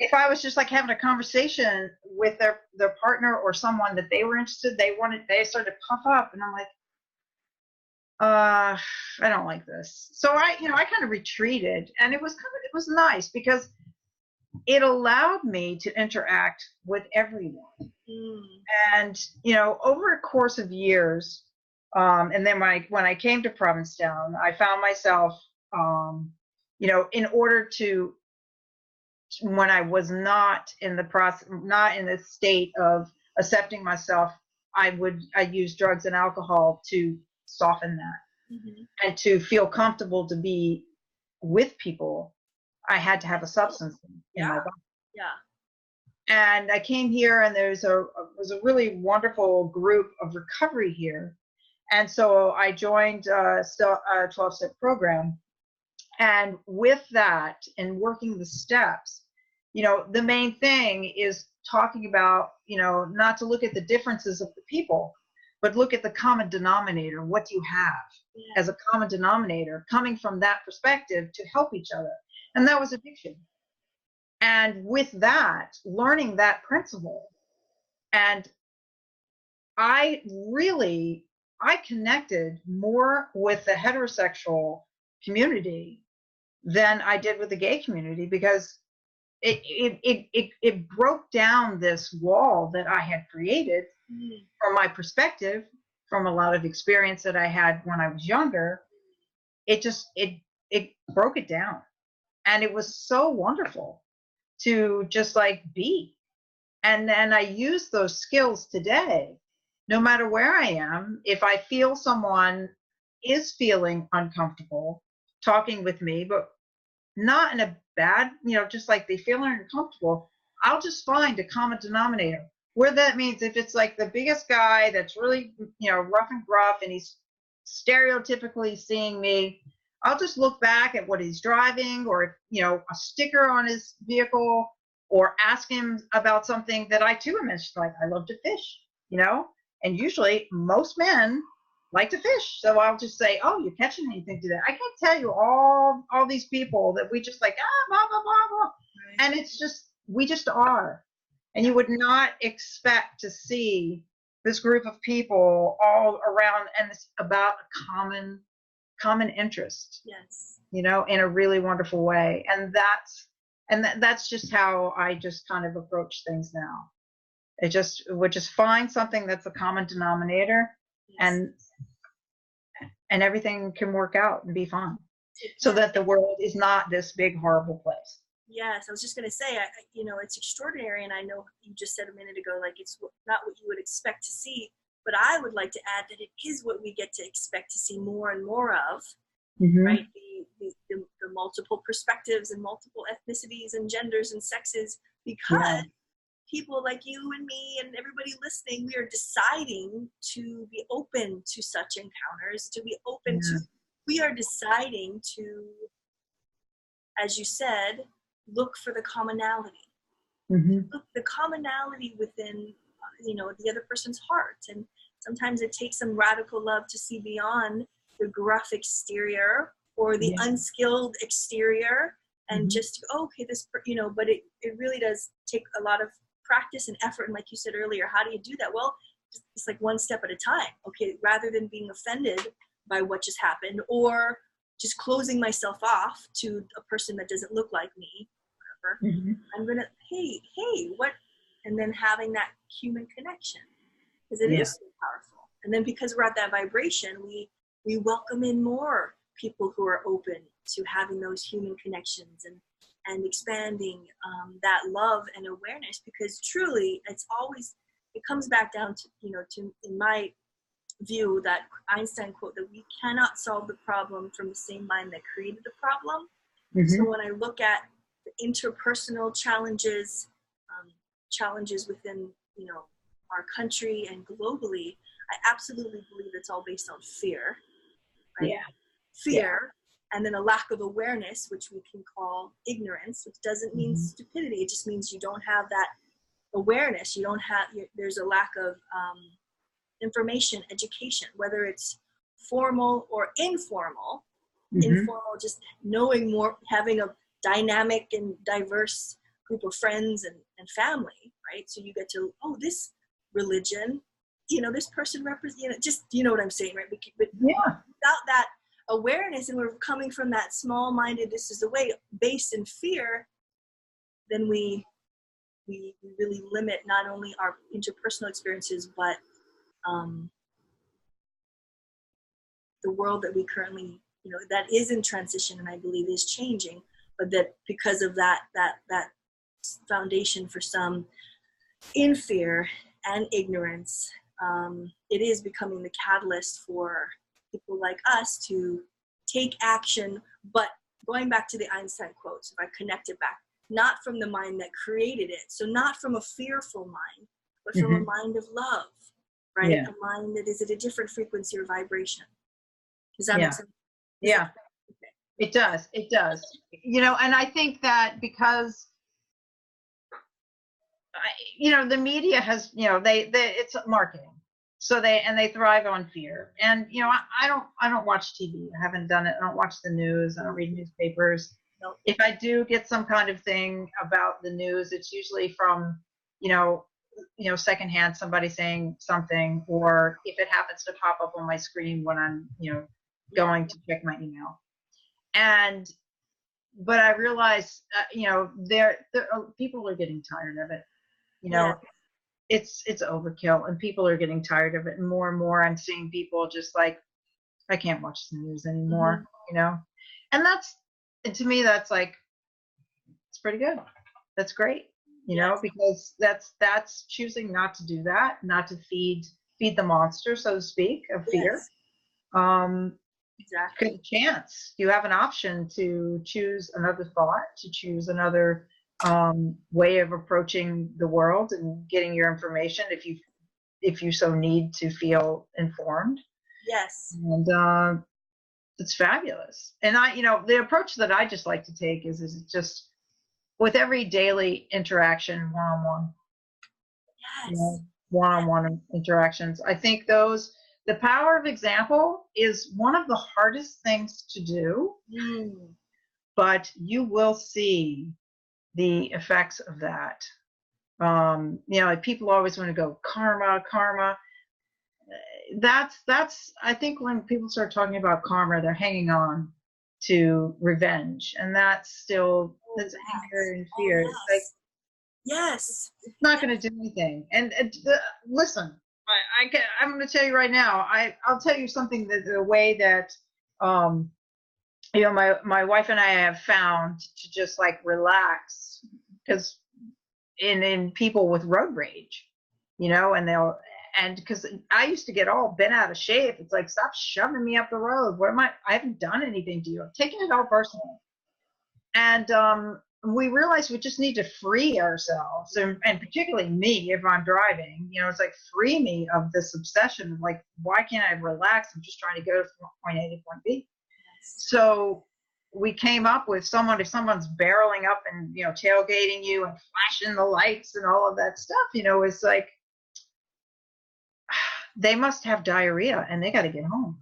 Speaker 2: If I was just like having a conversation with their partner or someone that they were interested, they started to puff up, and I'm like, I don't like this. So I kind of retreated, and it was nice, because it allowed me to interact with everyone. And, over a course of years, and then when I came to Provincetown, I found myself, in order to, when I was not in the state of accepting myself, I use drugs and alcohol to soften that, and to feel comfortable to be with people. I had to have a substance in my body. And I came here, and there was a really wonderful group of recovery here, and so I joined a 12-step program. And with that, and working the steps, the main thing is talking about, not to look at the differences of the people, but look at the common denominator. What do you have as a common denominator coming from that perspective to help each other? And that was addiction. And with that, learning that principle, and I connected more with the heterosexual community than I did with the gay community, because it broke down this wall that I had created from my perspective, from a lot of experience that I had when I was younger. It broke it down. And it was so wonderful to just like be. And then I use those skills today, no matter where I am. If I feel someone is feeling uncomfortable talking with me, but not in a bad, just like they feel uncomfortable, I'll just find a common denominator. Where that means if it's like the biggest guy that's really, rough and gruff, and he's stereotypically seeing me, I'll just look back at what he's driving, or, a sticker on his vehicle, or ask him about something that I too am interested in. Like, I love to fish, and usually most men like to fish. So I'll just say, oh, you catching anything today? I can't tell you all these people that we just like, blah, blah, blah, blah. And it's just, we just are. And you would not expect to see this group of people all around, and it's about a common interest.
Speaker 1: Yes.
Speaker 2: In a really wonderful way. And that's just how I just kind of approach things now. Would just find something that's a common denominator, yes, and everything can work out and be fine, so that the world is not this big, horrible place.
Speaker 1: Yes, I was just going to say, it's extraordinary, and I know you just said a minute ago, like, it's not what you would expect to see, but I would like to add that it is what we get to expect to see more and more of, right? The multiple perspectives and multiple ethnicities and genders and sexes, because people like you and me and everybody listening, we are deciding to be open to such encounters, to be open to, we are deciding to, as you said, look for the commonality. Look the commonality within, the other person's heart. And sometimes it takes some radical love to see beyond the gruff exterior or the unskilled exterior, and just, okay, this, but it really does take a lot of practice and effort. And like you said earlier, how do you do that? Well, it's like one step at a time. Okay, rather than being offended by what just happened, or just closing myself off to a person that doesn't look like me, whatever, I'm gonna, hey, what? And then having that human connection, because it is so powerful. And then because we're at that vibration, we welcome in more people who are open to having those human connections and expanding that love and awareness, because truly it comes back down to, in my view, that Einstein quote, that we cannot solve the problem from the same mind that created the problem. So when I look at the interpersonal challenges within, our country and globally, I absolutely believe it's all based on fear, right? Fear. And then a lack of awareness, which we can call ignorance, which doesn't mean stupidity. It just means you don't have that awareness. There's a lack of information, education, whether it's formal or informal. Informal, just knowing more, having a dynamic and diverse group of friends and family, right? So you get to, this religion, this person represents, just, you know what I'm saying, right? But without that awareness, and we're coming from that small-minded, this is the way, based in fear, then we really limit not only our interpersonal experiences, but the world that we currently, that is in transition, and I believe is changing, but that because of that foundation for some in fear and ignorance, it is becoming the catalyst for people like us to take action. But going back to the Einstein quotes, if I connect it back, not from the mind that created it, so not from a fearful mind, but from a mind of love, right? A mind that is at a different frequency or vibration. Does that make sense?
Speaker 2: Okay. It does. And I think that because the media has, it's marketing. So they thrive on fear. And I don't watch TV. I haven't done it. I don't watch the news. I don't read newspapers.
Speaker 1: Nope.
Speaker 2: If I do get some kind of thing about the news, it's usually from secondhand, somebody saying something, or if it happens to pop up on my screen when I'm going to check my email. But I realize there people are getting tired of it.
Speaker 1: Yeah.
Speaker 2: It's overkill, and people are getting tired of it. And more I'm seeing people just like, I can't watch the news anymore. And to me that's like, it's pretty good. That's great. Because that's choosing not to do that, not to feed the monster, so to speak, of fear.
Speaker 1: Yes. Exactly.
Speaker 2: Good chance. You have an option to choose another thought, to choose another way of approaching the world and getting your information if you so need to feel informed.
Speaker 1: Yes.
Speaker 2: And it's fabulous. And the approach that I just like to take is just with every daily interaction, one-on-one.
Speaker 1: Yes.
Speaker 2: One-on-one interactions. I think the power of example is one of the hardest things to do, but you will see the effects of that. Like people always want to go karma. That's I think when people start talking about karma, they're hanging on to revenge, and that's still that's anger and fear. It's like,
Speaker 1: yes,
Speaker 2: it's not going to do anything. And listen, I'm going to tell you right now. I'll tell you something that the way that my wife and I have found to just like relax, because in people with road rage, and because I used to get all bent out of shape. It's like, stop shoving me up the road. I haven't done anything to you. I'm taking it all personally. And we realized we just need to free ourselves, and particularly me, if I'm driving, it's like, free me of this obsession of like, why can't I relax? I'm just trying to go from point A to point B. So we came up with if someone's barreling up and, tailgating you and flashing the lights and all of that stuff, it's like, they must have diarrhea and they got to get home.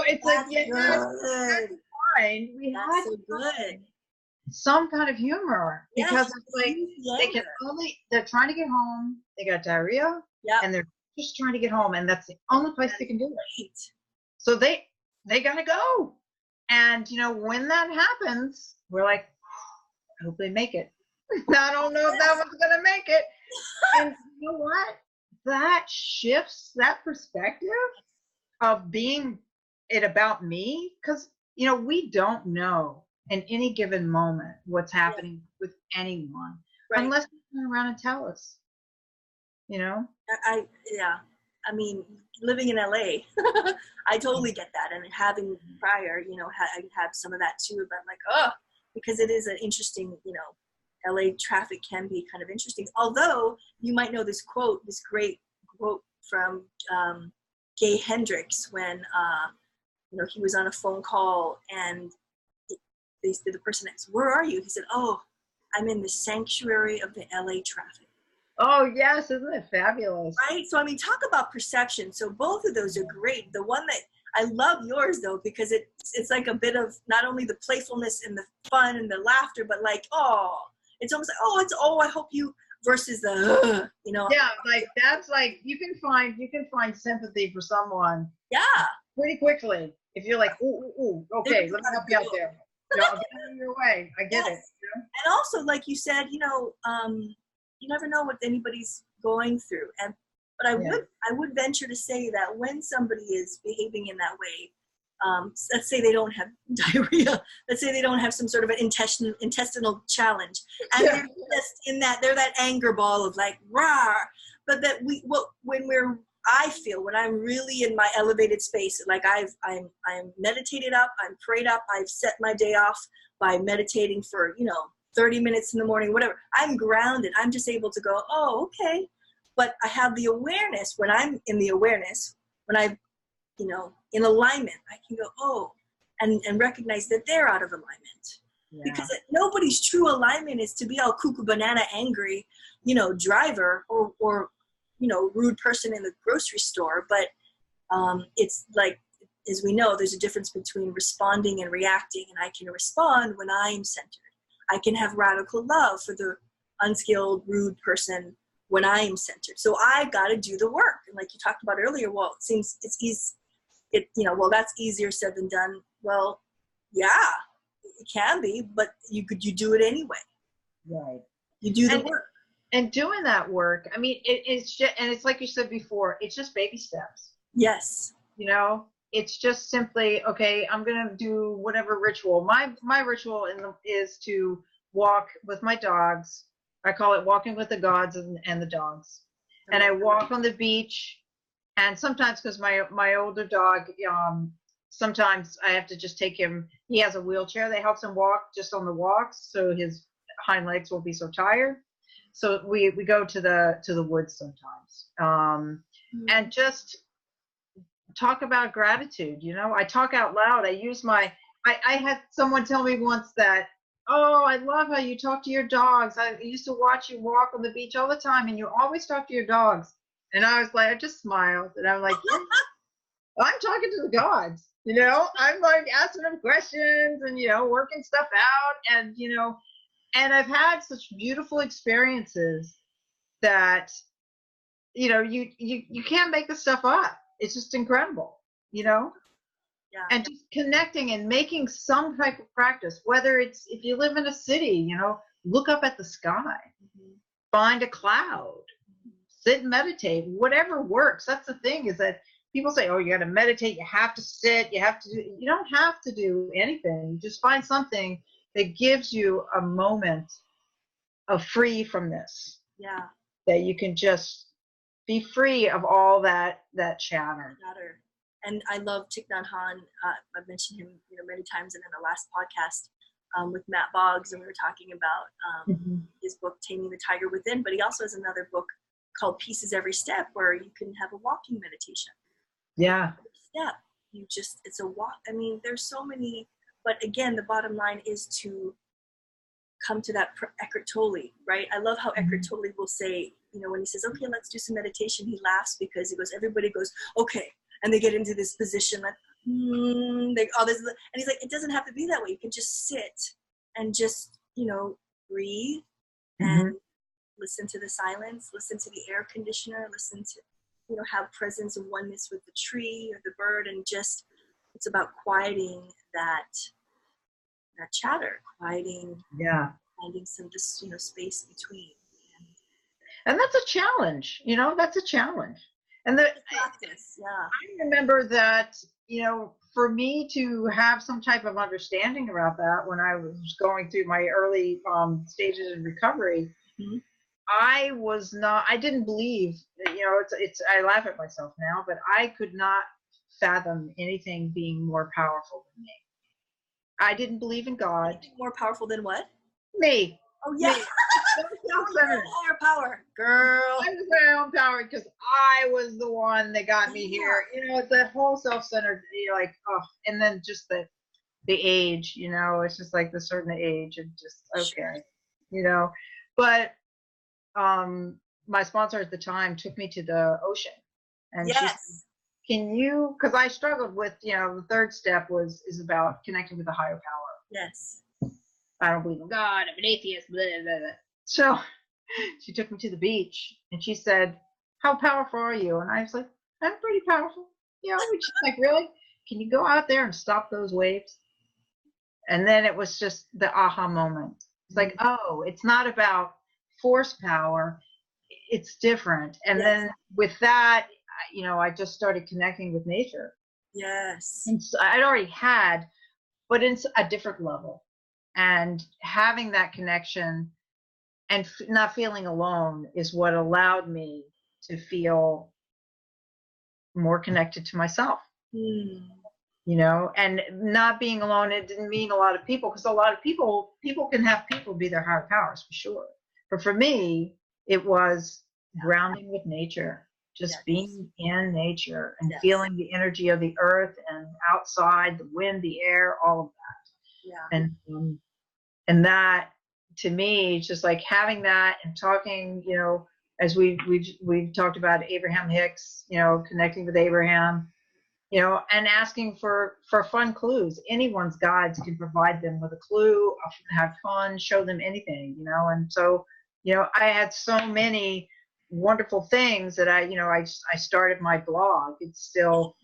Speaker 2: It's
Speaker 1: that's
Speaker 2: like,
Speaker 1: good.
Speaker 2: fine. We had
Speaker 1: so good.
Speaker 2: Some kind of humor, because it's like, they're trying to get home. They got diarrhea, and they're just trying to get home, and that's the only place they can do it. So they got to go. And, when that happens, we're like, I hope they make it. I don't know if that one's going to make it. And you know what? That shifts that perspective of being it about me, because, we don't know in any given moment what's happening with anyone, unless they turn around and tell us,
Speaker 1: I mean, living in LA, I totally get that. And having prior, I have some of that too, but I'm like, because it is an interesting, LA traffic can be kind of interesting. Although you might know this great quote from Gay Hendricks when, he was on a phone call and the person asked, "Where are you?" He said, "Oh, I'm in the sanctuary of the LA traffic."
Speaker 2: Oh, yes. Isn't it fabulous?
Speaker 1: Right? So, I mean, talk about perception. So both of those are great. The one that I love yours, though, because it's like a bit of not only the playfulness and the fun and the laughter, but like, it's almost like, I hope you, versus the,
Speaker 2: Yeah, like that's like, you can find sympathy for someone.
Speaker 1: Yeah.
Speaker 2: Pretty quickly. If you're like, ooh, okay, let me help you out there. I'll get out of your way. I get it.
Speaker 1: And also, like you said, you never know what anybody's going through. But I would venture to say that when somebody is behaving in that way, let's say they don't have diarrhea, let's say they don't have some sort of an intestinal challenge, and they're just in they're that anger ball of like, rah, but that I feel when I'm really in my elevated space, like I'm meditated up, I'm prayed up, I've set my day off by meditating for, 30 minutes in the morning, whatever. I'm grounded. I'm just able to go, okay. But I have the awareness when I'm in the awareness, when I'm, in alignment, I can go, and recognize that they're out of alignment. Yeah. Because nobody's true alignment is to be all cuckoo banana angry, driver or rude person in the grocery store, but it's like, as we know, there's a difference between responding and reacting, and I can respond when I'm centered. I can have radical love for the unskilled, rude person when I am centered. So I got to do the work. And like you talked about earlier, well, it seems it's easy. Well, that's easier said than done. Well, yeah, it can be, but you do it anyway.
Speaker 2: Right.
Speaker 1: You do the work.
Speaker 2: And doing that work, I mean, it's just, and it's like you said before, it's just baby steps.
Speaker 1: Yes.
Speaker 2: It's just simply, okay, I'm going to do whatever ritual. My ritual is to walk with my dogs. I call it walking with the gods and the dogs. And I walk on the beach. And sometimes, because my older dog, sometimes I have to just take him. He has a wheelchair that helps him walk just on the walks, so his hind legs won't be so tired. So we go to the woods sometimes, and just talk about gratitude. I talk out loud. I had someone tell me once that, oh, I love how you talk to your dogs. I used to watch you walk on the beach all the time, and you always talk to your dogs. And I was like, I just smiled, and I'm like, yeah, I'm talking to the gods. I'm like asking them questions and working stuff out, and and I've had such beautiful experiences that you can't make this stuff up. It's just incredible,
Speaker 1: Yeah.
Speaker 2: And just connecting and making some type of practice, whether it's, if you live in a city, look up at the sky, find a cloud, sit and meditate, whatever works. That's the thing, is that people say, oh, you got to meditate, you have to sit, you don't have to do anything. Just find something that gives you a moment of free from this.
Speaker 1: Yeah.
Speaker 2: That you can just be free of all that chatter.
Speaker 1: And I love Thich Nhat Hanh. I've mentioned him, many times, and in the last podcast with Matt Boggs, and we were talking about his book Taming the Tiger Within. But he also has another book called Pieces Every Step, where you can have a walking meditation.
Speaker 2: Yeah.
Speaker 1: Every step, it's a walk. I mean, there's so many. But again, the bottom line is to come to that Eckhart Tolle, right? I love how Eckhart Tolle will say, when he says, okay, let's do some meditation, he laughs because he goes, everybody goes, okay. And they get into this position like, and he's like, it doesn't have to be that way. You can just sit and just, breathe and listen to the silence, listen to the air conditioner, listen to, have presence and oneness with the tree or the bird, and just, it's about quieting that chatter, quieting, finding some just, space between.
Speaker 2: And that's a challenge, that's a challenge. And
Speaker 1: practice,
Speaker 2: I remember that, for me to have some type of understanding about that when I was going through my early stages of recovery, I didn't believe, I laugh at myself now, but I could not fathom anything being more powerful than me. I didn't believe in God.
Speaker 1: Anything more powerful than what?
Speaker 2: Me.
Speaker 1: Oh, yeah.
Speaker 2: Me.
Speaker 1: Higher power, girl.
Speaker 2: I was my own power because I was the one that got me here. It's that whole self-centered, like, oh, and then just the age, it's just like the certain age and just, okay, But my sponsor at the time took me to the ocean. And she said, can you, because I struggled with, the third step is about connecting with a higher power.
Speaker 1: Yes.
Speaker 2: I don't believe in God, I'm an atheist, blah, blah, blah. So she took me to the beach and she said, how powerful are you? And I was like, I'm pretty powerful. And she's like, really? Can you go out there and stop those waves? And then it was just the aha moment. It's like, oh, it's not about force power. It's different. And then with that, I just started connecting with nature.
Speaker 1: Yes.
Speaker 2: And so I'd already had, but it's a different level. And having that connection and not feeling alone is what allowed me to feel more connected to myself. And not being alone, it didn't mean a lot of people, because a lot of people can have people be their higher powers for sure. But for me, it was grounding with nature, just being in nature and feeling the energy of the earth and outside, the wind, the air, all of that. And that, to me, just like having that and talking, as we've talked about Abraham Hicks, connecting with Abraham, and asking for fun clues. Anyone's guides can provide them with a clue, have fun, show them anything, and so, I had so many wonderful things that I started my blog. It's still,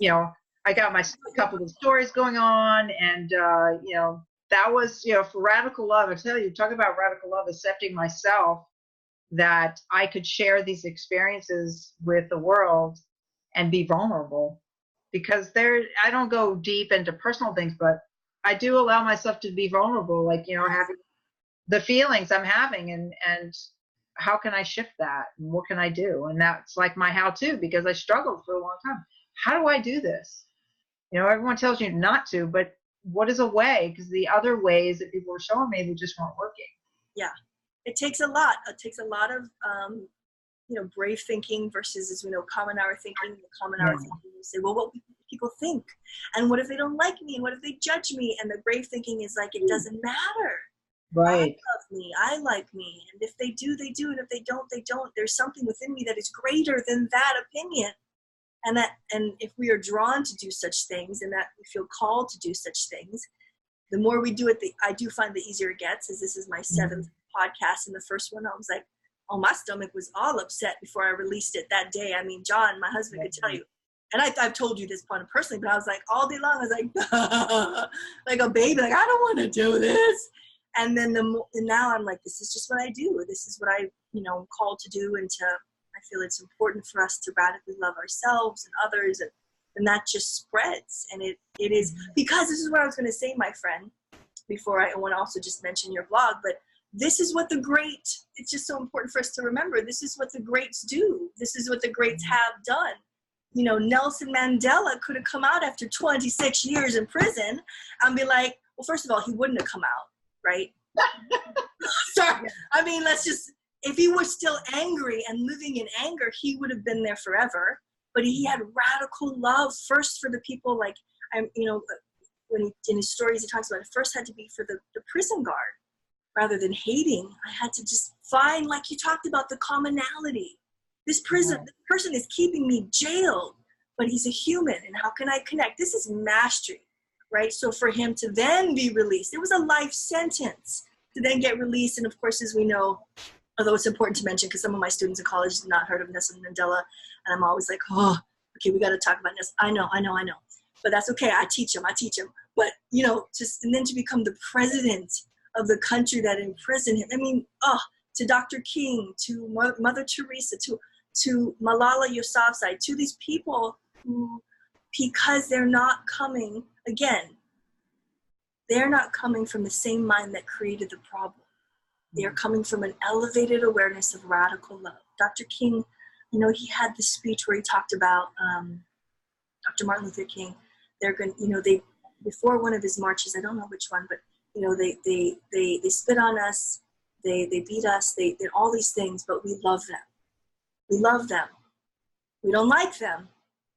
Speaker 2: I got my couple of stories going on, and that was, for radical love. I tell you, talk about radical love, accepting myself, that I could share these experiences with the world and be vulnerable, because I don't go deep into personal things, but I do allow myself to be vulnerable, like, having the feelings I'm having, and how can I shift that, and what can I do? And that's like my how-to, because I struggled for a long time. How do I do this? Everyone tells you not to, but what is a way? Because the other ways that people were showing me, they just weren't working.
Speaker 1: Yeah. It takes a lot. It takes a lot of, brave thinking versus, as we know, common hour thinking. The common hour thinking, you say, well, what people think? And what if they don't like me? And what if they judge me? And the brave thinking is like, it doesn't matter.
Speaker 2: Right.
Speaker 1: I love me. I like me. And if they do, they do. And if they don't, they don't. There's something within me that is greater than that opinion. And if we are drawn to do such things, and that we feel called to do such things, the more we do it, I do find the easier it gets. As this is my 7th podcast, and the first one, I was like, oh, my stomach was all upset before I released it that day. I mean, John, my husband, could tell you, and I've told you this point personally, but I was like, all day long, I was like, like a baby, like, I don't want to do this. And then and now I'm like, this is just what I do. This is what I, am called to do, and I feel it's important for us to radically love ourselves and others, and that just spreads. And it is, because this is what I was going to say, my friend, before I want to also just mention your blog, but this is what it's just so important for us to remember. This is what the greats do. This is what the greats have done. Nelson Mandela could have come out after 26 years in prison and be like, well, first of all, he wouldn't have come out, right? Sorry. I mean, if he was still angry and living in anger, he would have been there forever. But he had radical love first for the people, like, when in his stories, he talks about it first had to be for the prison guard. Rather than hating, I had to just find, like you talked about, the commonality. This person is keeping me jailed, but he's a human, and how can I connect? This is mastery, right? So for him to then be released, it was a life sentence to then get released. And of course, as we know, although it's important to mention, because some of my students in college have not heard of Nelson Mandela, and I'm always like, oh, okay, we got to talk about Nelson. I know. But that's okay. I teach him. But, and then to become the president of the country that imprisoned him. I mean, to Dr. King, to Mother Teresa, to Malala Yousafzai, to these people who, because they're not coming, again, they're not coming from the same mind that created the problem. They are coming from an elevated awareness of radical love. Dr. King, he had this speech where he talked about Dr. Martin Luther King. They're going, before one of his marches, I don't know which one, but they spit on us, they beat us, they did all these things, but we love them. We love them. We don't like them,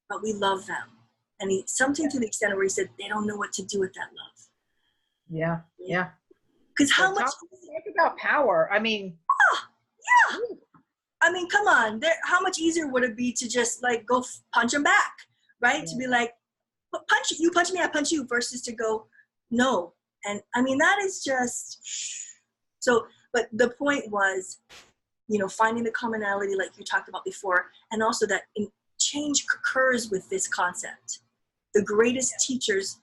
Speaker 1: but we love them. And something to the extent where he said, they don't know what to do with that love.
Speaker 2: Yeah.
Speaker 1: Because how much...
Speaker 2: Talk about power. I mean...
Speaker 1: yeah. I mean, come on. How much easier would it be to just, like, go punch him back, right? Yeah. To be like, you punch me, I punch you, versus to go, no. And I mean, that is just, so, but the point was, finding the commonality like you talked about before, and also that change occurs with this concept. The greatest teachers,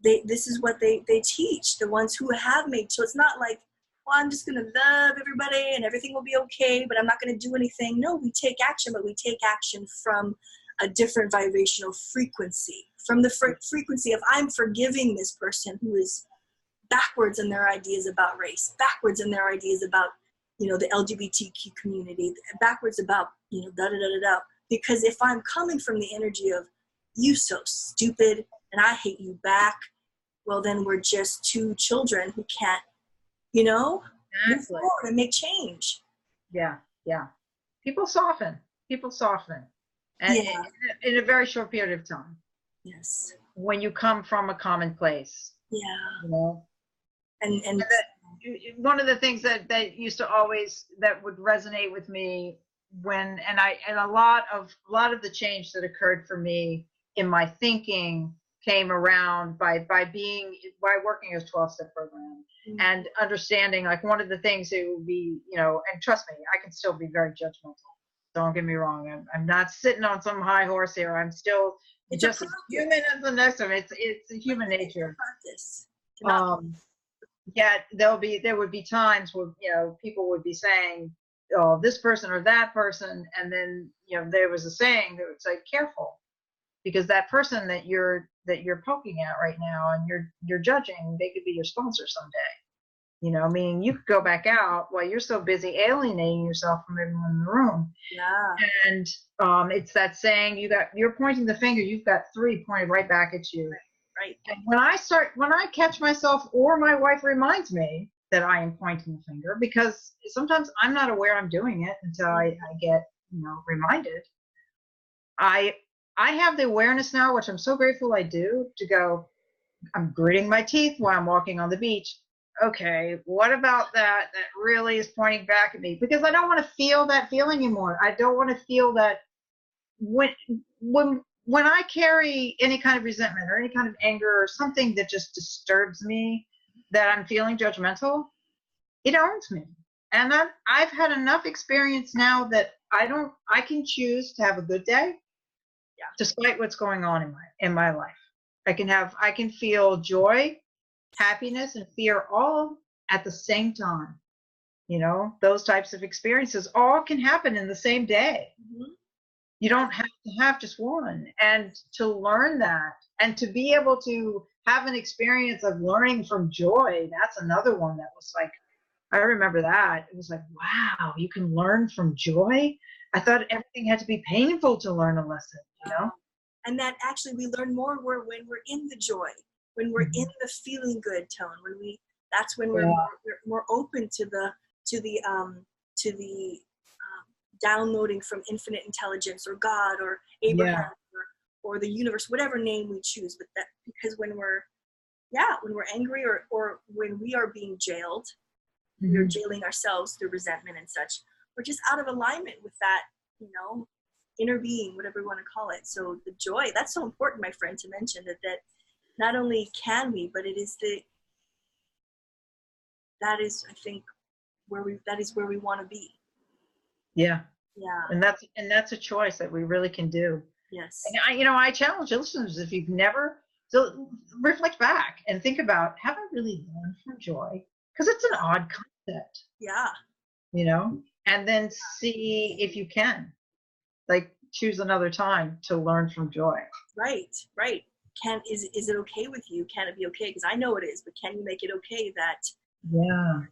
Speaker 1: this is what they teach, the ones who have made, so it's not like, well, I'm just going to love everybody and everything will be okay, but I'm not going to do anything. No, we take action, but we take action from a different vibrational frequency, from the frequency of I'm forgiving this person who is backwards in their ideas about race, backwards in their ideas about, the LGBTQ community, backwards about, da-da-da-da-da. Because if I'm coming from the energy of you so stupid and I hate you back, well, then we're just two children who can't, move forward and make change.
Speaker 2: Yeah. People soften. And in a very short period of time.
Speaker 1: Yes.
Speaker 2: When you come from a common place.
Speaker 1: Yeah.
Speaker 2: And one of the things that used to always, that would resonate with me when, and a lot of the change that occurred for me in my thinking came around by working as 12-step program and understanding, like, one of the things it would be, and trust me, I can still be very judgmental. Don't get me wrong. I'm not sitting on some high horse here. I'm still just as human as the next one. It's a human nature. Yet there would be times where, people would be saying, oh, this person or that person, and then, there was a saying that would say, careful, because that person that you're poking at right now and you're judging, they could be your sponsor someday. Meaning you could go back out while you're so busy alienating yourself from everyone in the room.
Speaker 1: Yeah.
Speaker 2: And it's that saying, you're pointing the finger, you've got 3 pointed right back at you.
Speaker 1: Right.
Speaker 2: And when I catch myself, or my wife reminds me that I am pointing the finger, because sometimes I'm not aware I'm doing it until I get, reminded. I have the awareness now, which I'm so grateful I do, to go, I'm gritting my teeth while I'm walking on the beach. Okay, what about that really is pointing back at me? Because I don't want to feel that feeling anymore. I don't want to feel that when I carry any kind of resentment or any kind of anger or something that just disturbs me, that I'm feeling judgmental, it owns me. And I've had enough experience now that I can choose to have a good day, despite what's going on in my life. I can feel joy, happiness, and fear all at the same time. Those types of experiences all can happen in the same day. Mm-hmm. You don't have to have just one. And to learn that, and to be able to have an experience of learning from joy, that's another one that was like, I remember that. It was like, wow, you can learn from joy? I thought everything had to be painful to learn a lesson,
Speaker 1: And that actually we learn more when we're in the joy, when we're in the feeling good tone, that's when we're more open to the downloading from infinite intelligence or God or Abraham or the universe, whatever name we choose. But that, because when we're angry or when we are being jailed, we're jailing ourselves through resentment and such. We're just out of alignment with that, inner being, whatever you want to call it. So the joy, that's so important, my friend, to mention that not only can we, but that is, I think, where we want to be.
Speaker 2: Yeah.
Speaker 1: Yeah.
Speaker 2: And that's a choice that we really can do.
Speaker 1: Yes.
Speaker 2: And I challenge listeners, if you've never, so reflect back and think about, have I really learned from joy? Because it's an odd concept.
Speaker 1: Yeah.
Speaker 2: And then see if you can, like, choose another time to learn from joy. Right.
Speaker 1: Is it okay with you? Can it be okay? Because I know it is, but can you make it okay that you're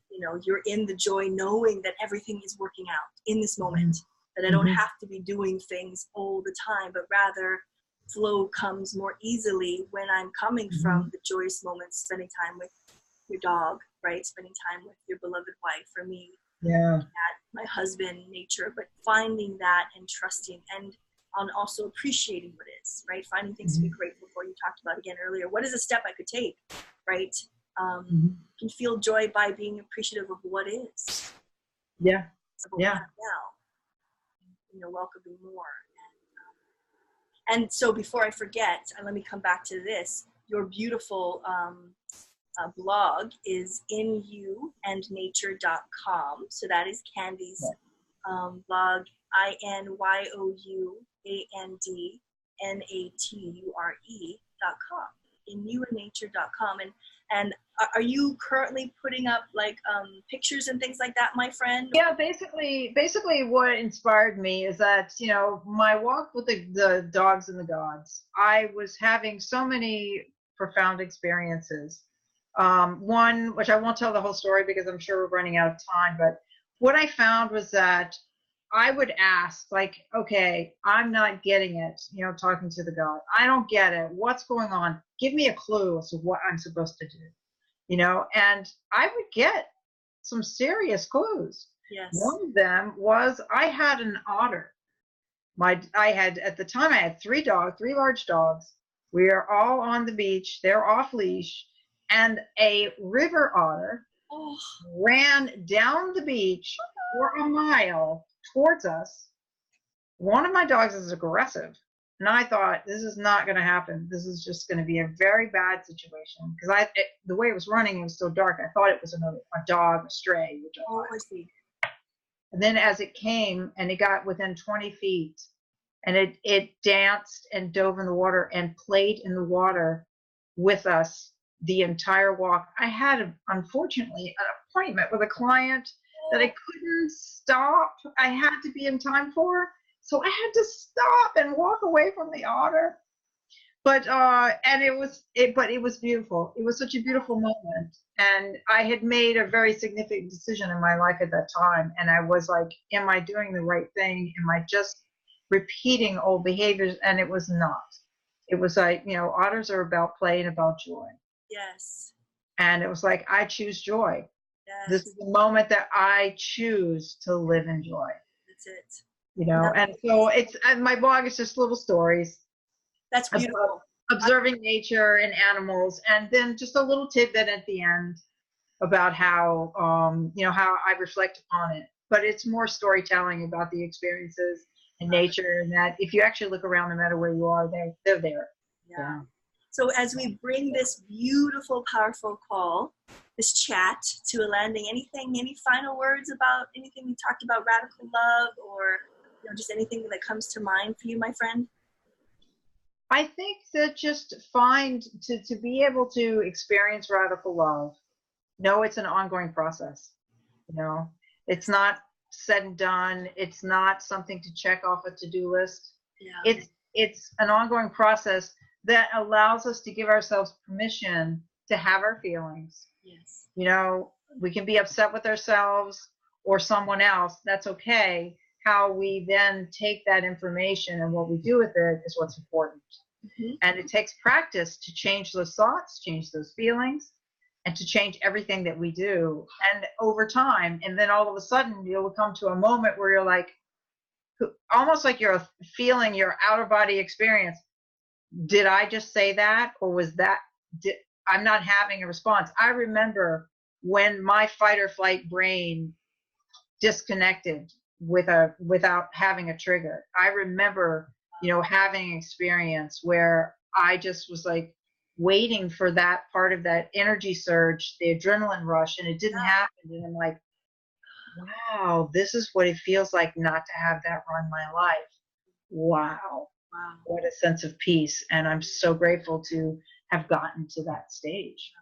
Speaker 1: in the joy, knowing that everything is working out in this moment, that I don't have to be doing things all the time, but rather flow comes more easily when I'm coming from the joyous moments, spending time with your dog, right? Spending time with your beloved wife, for me, my husband, nature, but finding that and trusting and also appreciating what is, right? Finding things to be grateful for. You talked about again earlier, what is a step I could take, right? Can feel joy by being appreciative of what is.
Speaker 2: Yeah.
Speaker 1: Now, welcoming more. And so before I forget, let me come back to this. Your beautiful blog is inyouandnature.com. So that is Candi's blog, inyouandnature.com, inyouandnature.com. And are you currently putting up like pictures and things like that, my friend?
Speaker 2: Yeah, basically what inspired me is that, my walk with the dogs and the gods, I was having so many profound experiences. One, which I won't tell the whole story because I'm sure we're running out of time, but what I found was that I would ask, like, okay, I'm not getting it, talking to the God. I don't get it. What's going on? Give me a clue as to what I'm supposed to do, and I would get some serious clues.
Speaker 1: Yes.
Speaker 2: One of them was I had an otter. At the time, I had 3 large dogs. We are all on the beach. They're off leash. And a river otter
Speaker 1: Oh,
Speaker 2: ran down the beach for a mile towards us. One of my dogs is aggressive. And I thought, this is not going to happen. This is just going to be a very bad situation. Because the way it was running, it was so dark. I thought it was a dog, a stray. Which
Speaker 1: I see.
Speaker 2: And then as it came and it got within 20 feet, and it danced and dove in the water and played in the water with us the entire walk. I had, unfortunately, an appointment with a client that I couldn't stop. I had to be in time for. So I had to stop and walk away from the otter. But it was beautiful. It was such a beautiful moment. And I had made a very significant decision in my life at that time. And I was like, am I doing the right thing? Am I just repeating old behaviors? And it was not. It was like, otters are about play and about joy.
Speaker 1: Yes.
Speaker 2: And it was like, I choose joy.
Speaker 1: Yes.
Speaker 2: This is the moment that I choose to live in joy.
Speaker 1: That's it.
Speaker 2: And so my blog is just little stories.
Speaker 1: That's beautiful.
Speaker 2: Observing nature and animals, and then just a little tidbit at the end about how how I reflect upon it. But it's more storytelling about the experiences in nature, and that if you actually look around, no matter where you are, they're there.
Speaker 1: Yeah. So as we bring this beautiful, powerful call, this chat to a landing, any final words about anything we talked about, radical love, or just anything that comes to mind for you, my friend?
Speaker 2: I think that just to be able to experience radical love, it's an ongoing process. It's not said and done. It's not something to check off a to-do list. Yeah. It's an ongoing process that allows us to give ourselves permission to have our feelings.
Speaker 1: Yes.
Speaker 2: We can be upset with ourselves or someone else. That's okay. How we then take that information and what we do with it is what's important. Mm-hmm. And it takes practice to change those thoughts, change those feelings, and to change everything that we do. And over time, and then all of a sudden, you'll come to a moment where you're like, almost like you're feeling your out-of-body experience. Did I just say that? Or was that, I'm not having a response. I remember when my fight or flight brain disconnected without having a trigger. I remember, having an experience where I just was like waiting for that part of that energy surge, the adrenaline rush, and it didn't happen. And I'm like, wow, this is what it feels like not to have that run my life. Wow. What a sense of peace. And I'm so grateful to have gotten to that stage,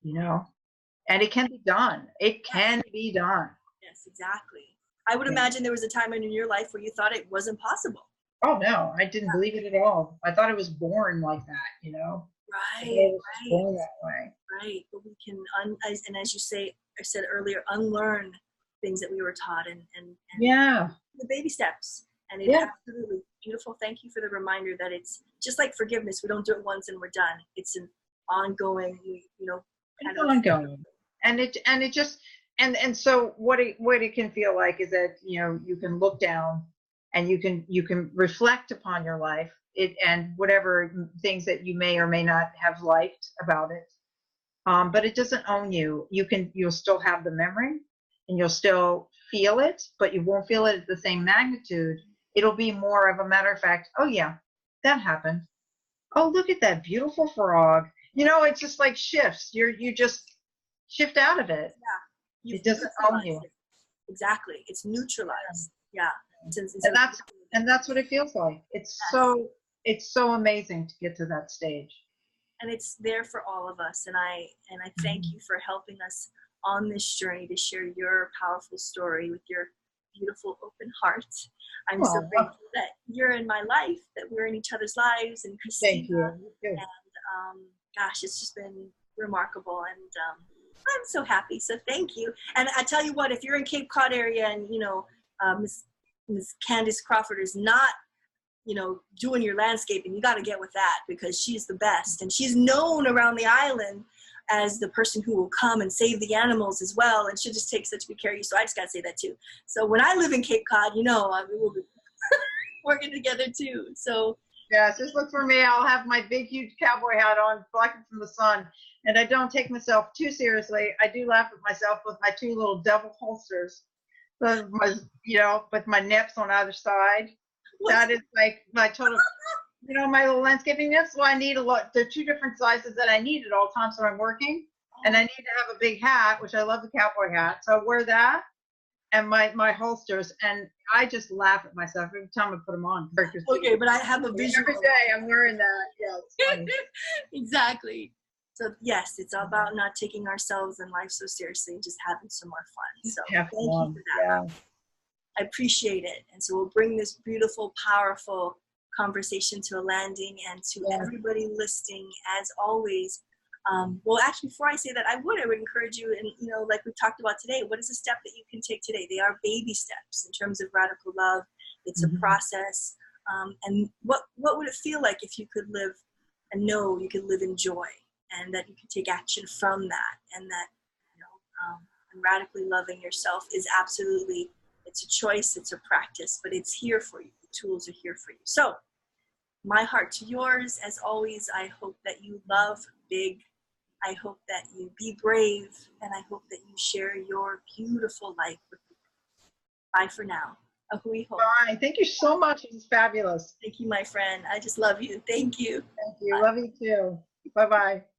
Speaker 2: and it can be done. It can be done.
Speaker 1: Yes, exactly. I would imagine there was a time in your life where you thought it wasn't possible.
Speaker 2: Oh, no, I didn't believe it at all. I thought it was born like that,
Speaker 1: Right.
Speaker 2: Born that way.
Speaker 1: Right. But we can, as you say, I said earlier, unlearn things that we were taught and the baby steps. And it's absolutely beautiful. Thank you for the reminder that it's just like forgiveness. We don't do it once and we're done. It's an ongoing,
Speaker 2: it's ongoing. And so what it can feel like is that, you can look down and you can reflect upon your life and whatever things that you may or may not have liked about it. But it doesn't own you. You'll still have the memory and you'll still feel it, but you won't feel it at the same magnitude. It'll be more of a matter of fact, oh yeah, that happened. Oh, look at that beautiful frog. It's just like shifts. You just shift out of it.
Speaker 1: Yeah.
Speaker 2: It doesn't own you.
Speaker 1: Exactly. It's neutralized. Yeah.
Speaker 2: And that's what it feels like. It's so amazing to get to that stage.
Speaker 1: And it's there for all of us. And I thank you for helping us on this journey to share your powerful story with your beautiful open heart. I'm so grateful that you're in my life, that we're in each other's lives, and Christina.
Speaker 2: Thank you.
Speaker 1: And gosh, it's just been remarkable, and I'm so happy. So thank you. And I tell you what, if you're in Cape Cod area and Miss Candice Crawford is not doing your landscaping, you got to get with that, because she's the best, and she's known around the island as the person who will come and save the animals as well, and she'll just take such good care of you. So I just got to say that too. So when I live in Cape Cod, we'll be working together too. So
Speaker 2: Yes, just look for me. I'll have my big, huge cowboy hat on, blocking from the sun. And I don't take myself too seriously. I do laugh at myself with my two little double holsters, with my nips on either side. That is like my total, my little landscaping nips. Well, I need a lot. There are two different sizes that I need at all times when I'm working. And I need to have a big hat, which I love the cowboy hat. So I wear that and my holsters. And I just laugh at myself every time I put them on.
Speaker 1: Okay, but I have a visual.
Speaker 2: Every day I'm wearing that. Yeah, it's funny.
Speaker 1: Exactly. So yes, it's all about not taking ourselves and life so seriously and just having some more fun. So thank you for that.
Speaker 2: Yeah.
Speaker 1: I appreciate it. And so we'll bring this beautiful, powerful conversation to a landing, and to everybody listening, as always. Well, actually, before I say that, I would encourage you, and like we talked about today, what is a step that you can take today? They are baby steps in terms of radical love. It's a process. And what would it feel like if you could live and know you could live in joy, and that you can take action from that, and that and radically loving yourself is absolutely, it's a choice, it's a practice, but it's here for you. The tools are here for you. So my heart to yours, as always. I hope that you love big. I hope that you be brave, and I hope that you share your beautiful life with people. Bye for now. Ahui ho.
Speaker 2: Bye. Thank you so much. It was fabulous.
Speaker 1: Thank you, my friend. I just love you. Thank you.
Speaker 2: Thank you. Bye. Love you too. Bye-bye.